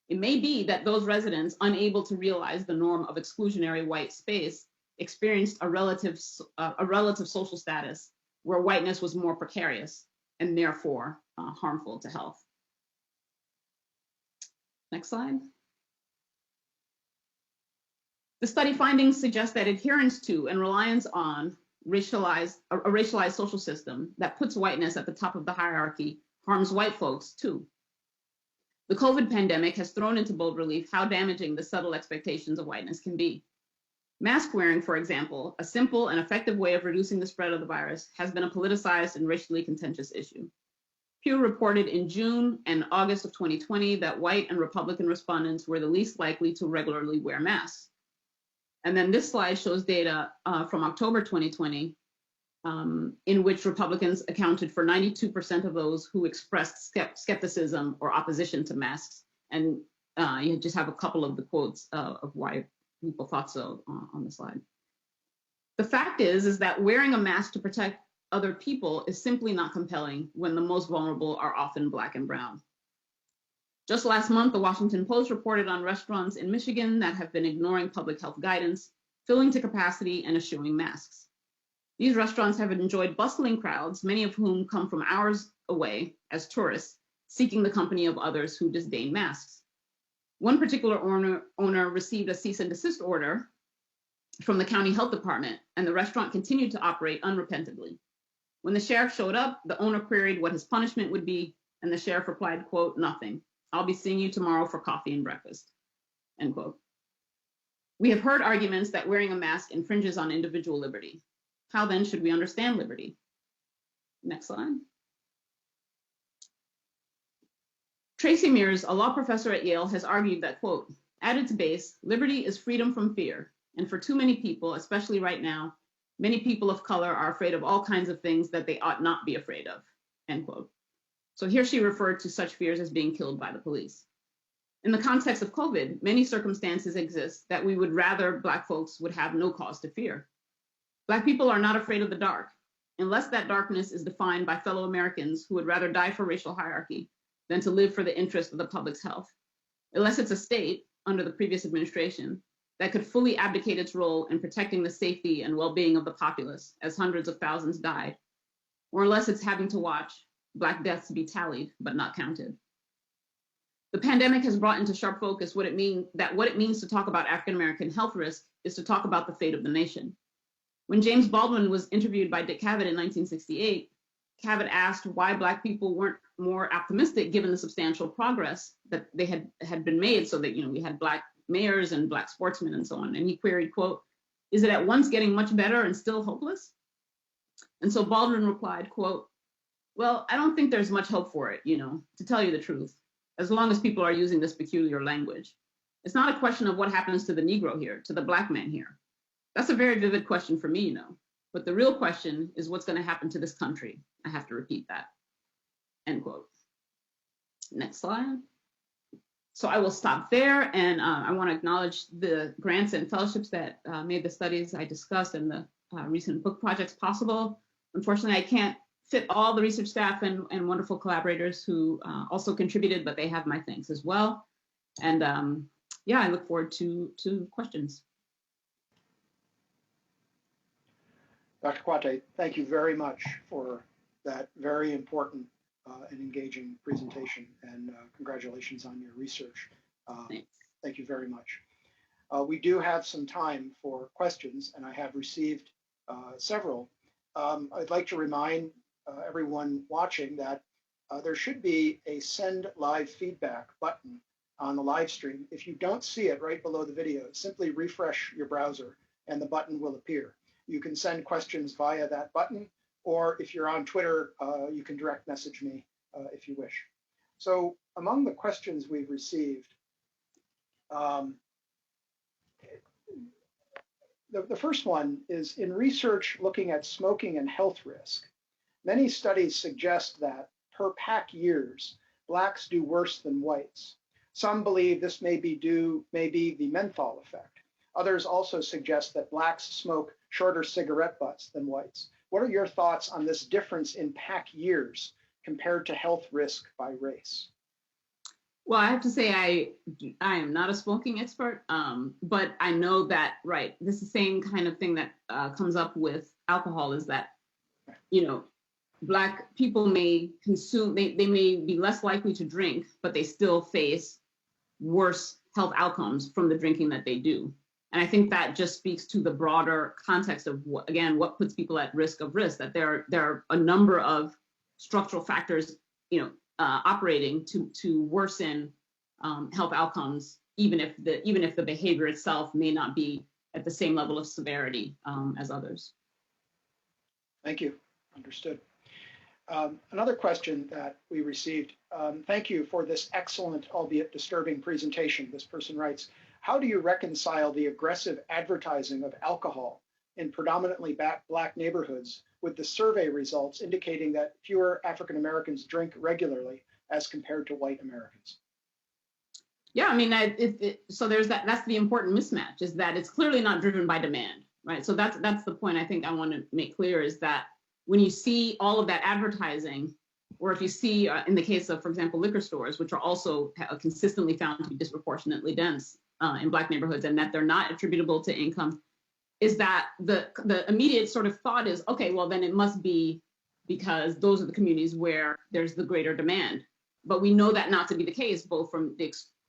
It may be that those residents unable to realize the norm of exclusionary white space experienced a relative social status where whiteness was more precarious and therefore harmful to health. Next slide. The study findings suggest that adherence to and reliance on a racialized social system that puts whiteness at the top of the hierarchy harms white folks too. The COVID pandemic has thrown into bold relief how damaging the subtle expectations of whiteness can be. Mask wearing, for example, a simple and effective way of reducing the spread of the virus, has been a politicized and racially contentious issue. Pew reported in June and August of 2020 that white and Republican respondents were the least likely to regularly wear masks. And then this slide shows data from October 2020, in which Republicans accounted for 92% of those who expressed skepticism or opposition to masks. And you just have a couple of the quotes of why people thought so on the slide. The fact is that wearing a mask to protect other people is simply not compelling when the most vulnerable are often Black and brown. Just last month, the Washington Post reported on restaurants in Michigan that have been ignoring public health guidance, filling to capacity and eschewing masks. These restaurants have enjoyed bustling crowds, many of whom come from hours away as tourists, seeking the company of others who disdain masks. One particular owner received a cease and desist order from the county health department, and the restaurant continued to operate unrepentantly. When the sheriff showed up, the owner queried what his punishment would be, and the sheriff replied, quote, "Nothing. I'll be seeing you tomorrow for coffee and breakfast," end quote. We have heard arguments that wearing a mask infringes on individual liberty. How then should we understand liberty? Next slide. Tracy Mears, a law professor at Yale, has argued that, quote, "At its base, liberty is freedom from fear. And for too many people, especially right now, many people of color are afraid of all kinds of things that they ought not be afraid of," end quote. So here she referred to such fears as being killed by the police. In the context of COVID, many circumstances exist that we would rather Black folks would have no cause to fear. Black people are not afraid of the dark, unless that darkness is defined by fellow Americans who would rather die for racial hierarchy than to live for the interest of the public's health. Unless it's a state, under the previous administration, that could fully abdicate its role in protecting the safety and well-being of the populace as hundreds of thousands died, or unless it's having to watch Black deaths be tallied but not counted. The pandemic has brought into sharp focus what it means to talk about African-American health risk is to talk about the fate of the nation. When James Baldwin was interviewed by Dick Cavett in 1968, Cavett asked why Black people weren't more optimistic given the substantial progress that they had been made, so that we had Black mayors and Black sportsmen and so on. And he queried, quote, "Is it at once getting much better and still hopeless?" And so Baldwin replied, quote, "Well, I don't think there's much hope for it, to tell you the truth, as long as people are using this peculiar language. It's not a question of what happens to the Negro here, to the Black man here. That's a very vivid question for me, but the real question is what's going to happen to this country. I have to repeat that," end quote. Next slide. So I will stop there, and I want to acknowledge the grants and fellowships that made the studies I discussed and the recent book projects possible. Unfortunately, I can't fit all the research staff and wonderful collaborators who also contributed, but they have my thanks as well. And yeah, I look forward to questions. Dr. Kwate, thank you very much for that very important and engaging presentation, and congratulations on your research. Thank you very much. We do have some time for questions, and I have received several. I'd like to remind everyone watching that there should be a send live feedback button on the live stream. If you don't see it right below the video, simply refresh your browser and the button will appear. You can send questions via that button, or if you're on Twitter, you can direct message me if you wish. So among the questions we've received, the first one is, in research looking at smoking and health risk, many studies suggest that per pack years, blacks do worse than whites. Some believe this may be the menthol effect. Others also suggest that blacks smoke shorter cigarette butts than whites. What are your thoughts on this difference in pack years compared to health risk by race? Well, I have to say I am not a smoking expert, but I know that, right, this is the same kind of thing that comes up with alcohol, is that, you know, Black people may consume, they may be less likely to drink, but they still face worse health outcomes from the drinking that they do. And I think that just speaks to the broader context of, what puts people at risk of risk, that there are a number of structural factors, operating to worsen health outcomes, even if the behavior itself may not be at the same level of severity as others. Thank you. Understood. Another question that we received, thank you for this excellent, albeit disturbing presentation. This person writes, how do you reconcile the aggressive advertising of alcohol in predominantly Black neighborhoods with the survey results indicating that fewer African Americans drink regularly as compared to white Americans? Yeah, I mean, so there's that's the important mismatch, is that it's clearly not driven by demand, right? So that's the point I think I want to make clear, is that when you see all of that advertising, or if you see in the case of, for example, liquor stores, which are also consistently found to be disproportionately dense in Black neighborhoods, and that they're not attributable to income, is that the immediate sort of thought is, okay, well, then it must be because those are the communities where there's the greater demand. But we know that not to be the case, both from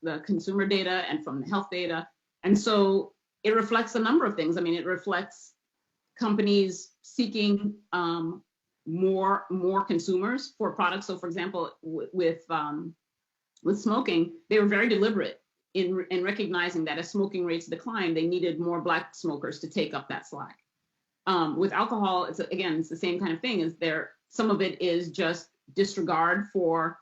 the consumer data and from the health data. And so it reflects a number of things. I mean, it reflects companies seeking more consumers for products. So for example, with smoking, they were very deliberate in recognizing that as smoking rates decline, they needed more Black smokers to take up that slack. With alcohol, it's the same kind of thing. Some of it is just disregard for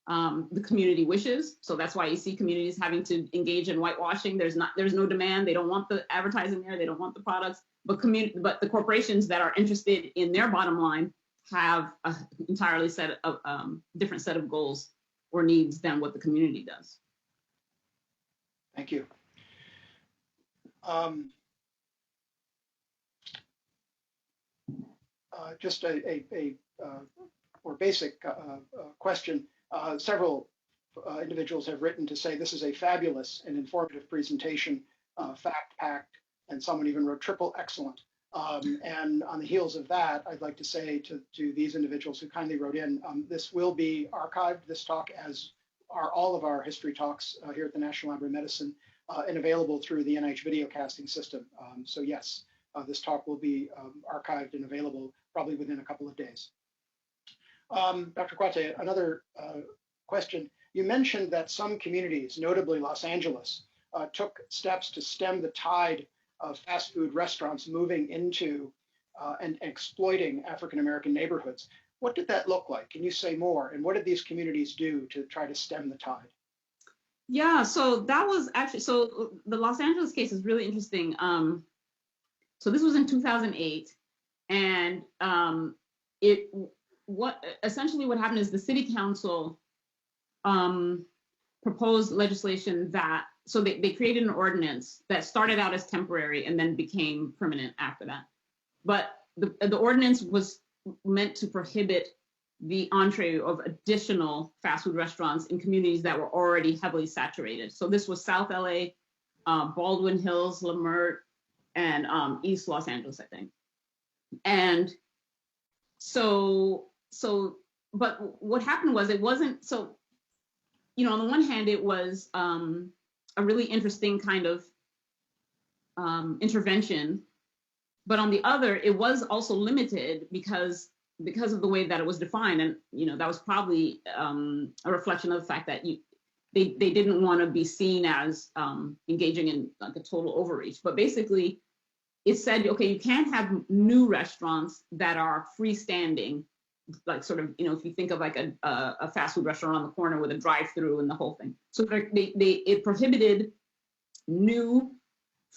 the community wishes. So that's why you see communities having to engage in whitewashing. There's no demand. They don't want the advertising there. They don't want the products. But the corporations that are interested in their bottom line have an entirely different set of goals or needs than what the community does. Thank you. Just a more basic question. Several individuals have written to say this is a fabulous and informative presentation, fact-packed, and someone even wrote triple excellent. And on the heels of that, I'd like to say to these individuals who kindly wrote in, this will be archived, this talk, as are all of our history talks here at the National Library of Medicine, and available through the NIH video casting system. So yes, this talk will be archived and available probably within a couple of days. Dr. Kwate, another question. You mentioned that some communities, notably Los Angeles, took steps to stem the tide of fast food restaurants moving into and exploiting African-American neighborhoods. What did that look like? Can you say more? And what did these communities do to try to stem the tide? Yeah, so that was actually, so the Los Angeles case is really interesting. So this was in 2008, and essentially what happened is the city council proposed legislation that, so they created an ordinance that started out as temporary and then became permanent after that. but the ordinance was meant to prohibit the entree of additional fast food restaurants in communities that were already heavily saturated. So this was South LA, Baldwin Hills, Lamert, and East Los Angeles, I think. And but what happened was, it wasn't, so, on the one hand, it was a really interesting kind of intervention, but on the other, it was also limited because of the way that it was defined. And, that was probably a reflection of the fact that they didn't want to be seen as engaging in like a total overreach. But basically, it said, okay, you can't have new restaurants that are freestanding, like sort of, if you think of like a fast food restaurant on the corner with a drive-through and the whole thing. So it prohibited new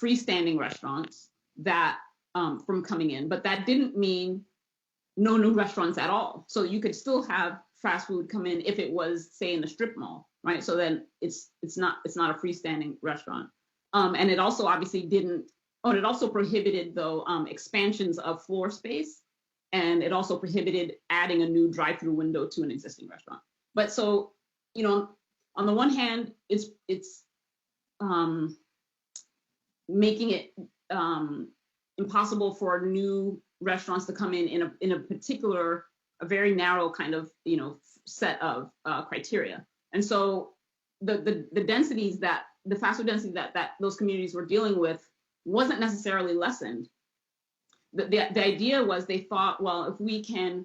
freestanding restaurants that from coming in, but that didn't mean no new restaurants at all. So you could still have fast food come in if it was, say, in the strip mall, right? So then it's not a freestanding restaurant. And it also obviously didn't. Oh, and it also prohibited, though, expansions of floor space, and it also prohibited adding a new drive-through window to an existing restaurant. But so, on the one hand, it's making it impossible for new restaurants to come in a particular, a very narrow kind of set of criteria. And so the densities that the fast food density that those communities were dealing with wasn't necessarily lessened. The idea was, they thought, well, if we can,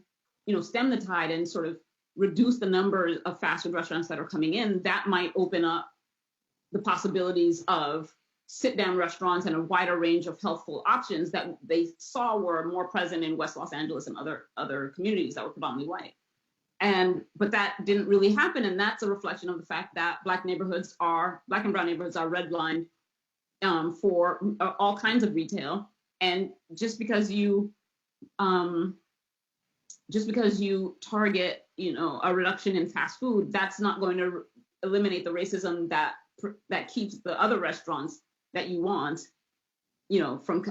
stem the tide and sort of reduce the number of fast food restaurants that are coming in, that might open up the possibilities of sit-down restaurants and a wider range of healthful options that they saw were more present in West Los Angeles and other communities that were predominantly white. But that didn't really happen, and that's a reflection of the fact that Black and brown neighborhoods are redlined for all kinds of retail. And just because you target, a reduction in fast food, that's not going to eliminate the racism that keeps the other restaurants that you want, from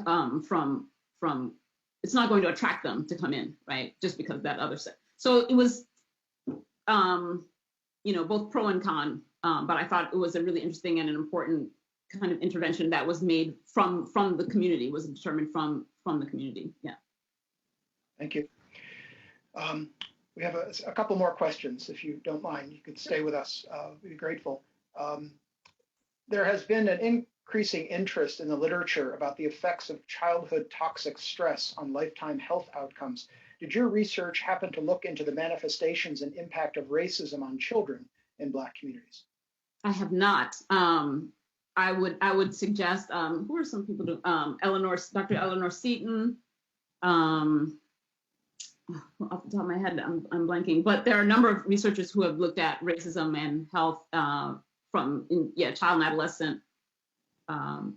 it's not going to attract them to come in, right? Just because that other set. So it was, both pro and con, but I thought it was a really interesting and an important kind of intervention that was made from the community, was determined from the community. Yeah. Thank you. We have a couple more questions, if you don't mind. You could stay with us. We'd be grateful. There has been an increasing interest in the literature about the effects of childhood toxic stress on lifetime health outcomes. Did your research happen to look into the manifestations and impact of racism on children in Black communities? I have not. I would suggest, who are some people Dr. Eleanor Seaton, off the top of my head, I'm blanking, but there are a number of researchers who have looked at racism and health child and adolescent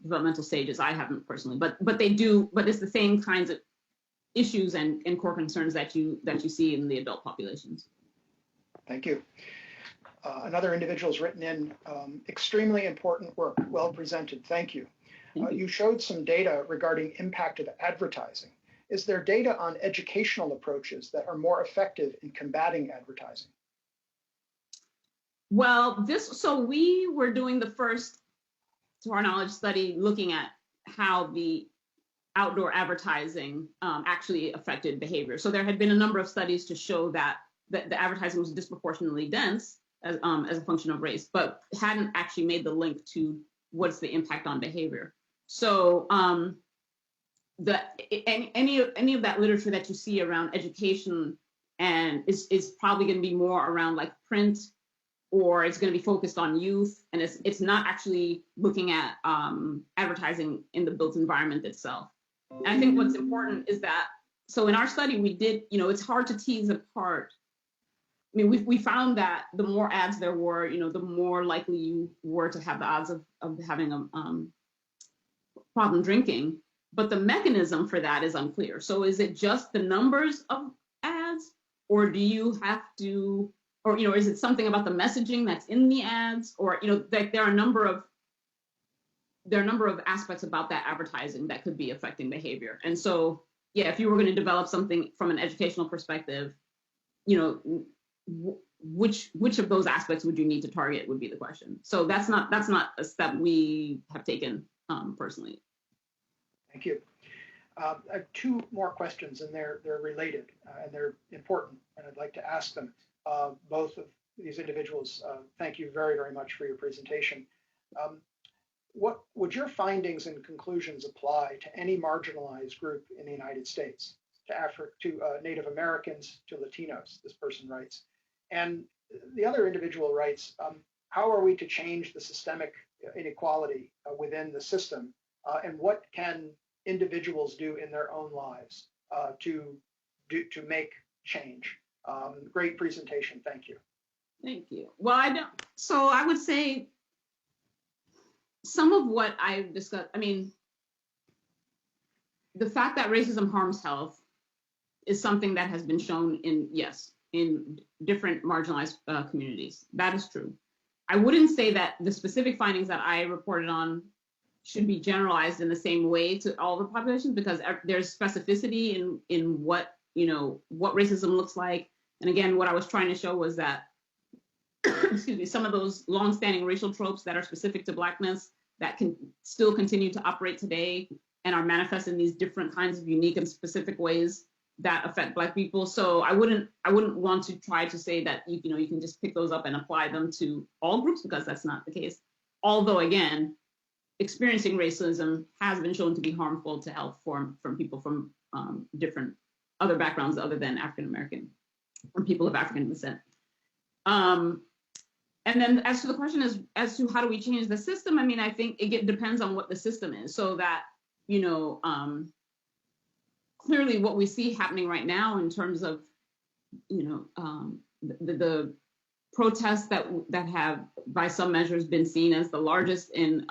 developmental stages. I haven't personally, but they do, but it's the same kinds of issues and core concerns that you see in the adult populations. Thank you. Another individual has written in, extremely important work, well presented. Thank you. You showed some data regarding impact of advertising. Is there data on educational approaches that are more effective in combating advertising? Well, so we were doing the first, to our knowledge, study looking at how the outdoor advertising actually affected behavior. So there had been a number of studies to show that the advertising was disproportionately dense as a function of race, but hadn't actually made the link to what's the impact on behavior. So any of that literature that you see around education and is probably going to be more around like print, or it's going to be focused on youth, and it's not actually looking at advertising in the built environment itself. And I think what's important is that, so in our study we did, it's hard to tease apart. I mean, we found that the more ads there were, the more likely you were to have the odds of having a problem drinking. But the mechanism for that is unclear. So is it just the numbers of ads, or do you have to, or is it something about the messaging that's in the ads, or like there are a number of aspects about that advertising that could be affecting behavior. And so yeah, if you were going to develop something from an educational perspective, you know, which of those aspects would you need to target would be the question. So that's not a step we have taken personally. Thank you. I have two more questions, and they're related and they're important, and I'd like to ask them. Both of these individuals, thank you very, very much for your presentation. What would your findings and conclusions apply to any marginalized group in the United States, to Native Americans, to Latinos, this person writes. And the other individual writes, how are we to change the systemic inequality within the system? And what can individuals do in their own lives to make change? Great presentation, thank you. Thank you. Well, so I would say some of what I've discussed, I mean, the fact that racism harms health is something that has been shown in different marginalized communities. That is true. I wouldn't say that the specific findings that I reported on should be generalized in the same way to all the populations, because there's specificity in what, what racism looks like. And again, what I was trying to show was that, excuse me, some of those longstanding racial tropes that are specific to Blackness that can still continue to operate today and are manifest in these different kinds of unique and specific ways that affect Black people. So I wouldn't want to try to say that you can just pick those up and apply them to all groups, because that's not the case. Although again, experiencing racism has been shown to be harmful to health from people from different other backgrounds other than African American or people of African descent. And then as to the question as to how do we change the system, I mean, I think it depends on what the system is, so that, clearly what we see happening right now in terms of, the protests that have by some measures been seen as the largest in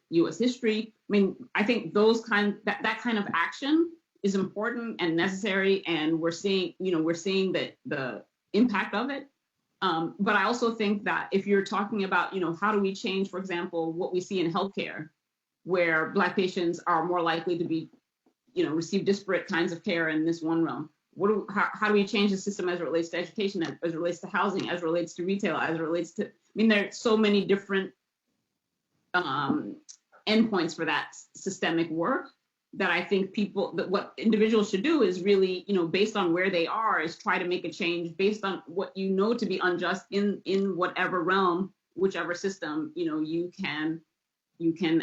US history. I mean, I think that kind of action is important and necessary, and we're seeing the impact of it. But I also think that if you're talking about, how do we change, for example, what we see in healthcare, where Black patients are more likely to be, receive disparate kinds of care in this one realm. How do we change the system as it relates to education, as it relates to housing, as it relates to retail, as it relates to, there are so many different endpoints for that systemic work that I think what individuals should do is really, based on where they are, is try to make a change based on what to be unjust in whatever realm, whichever system, you can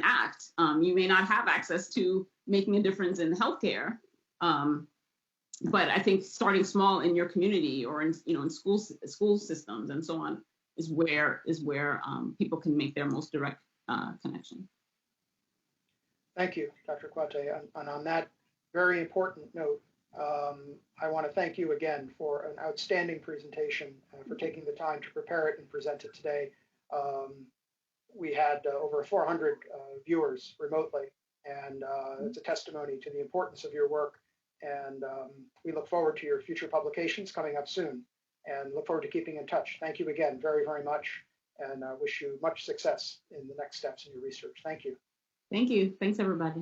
act. You may not have access to making a difference in healthcare, but I think starting small in your community or in school systems and so on is where people can make their most direct connection. Thank you, Dr. Kwate. And on that very important note, I want to thank you again for an outstanding presentation, for taking the time to prepare it and present it today. We had over 400 viewers remotely, and it's a testimony to the importance of your work. And we look forward to your future publications coming up soon, and look forward to keeping in touch. Thank you again very, very much, and wish you much success in the next steps in your research. Thank you. Thank you. Thanks, everybody.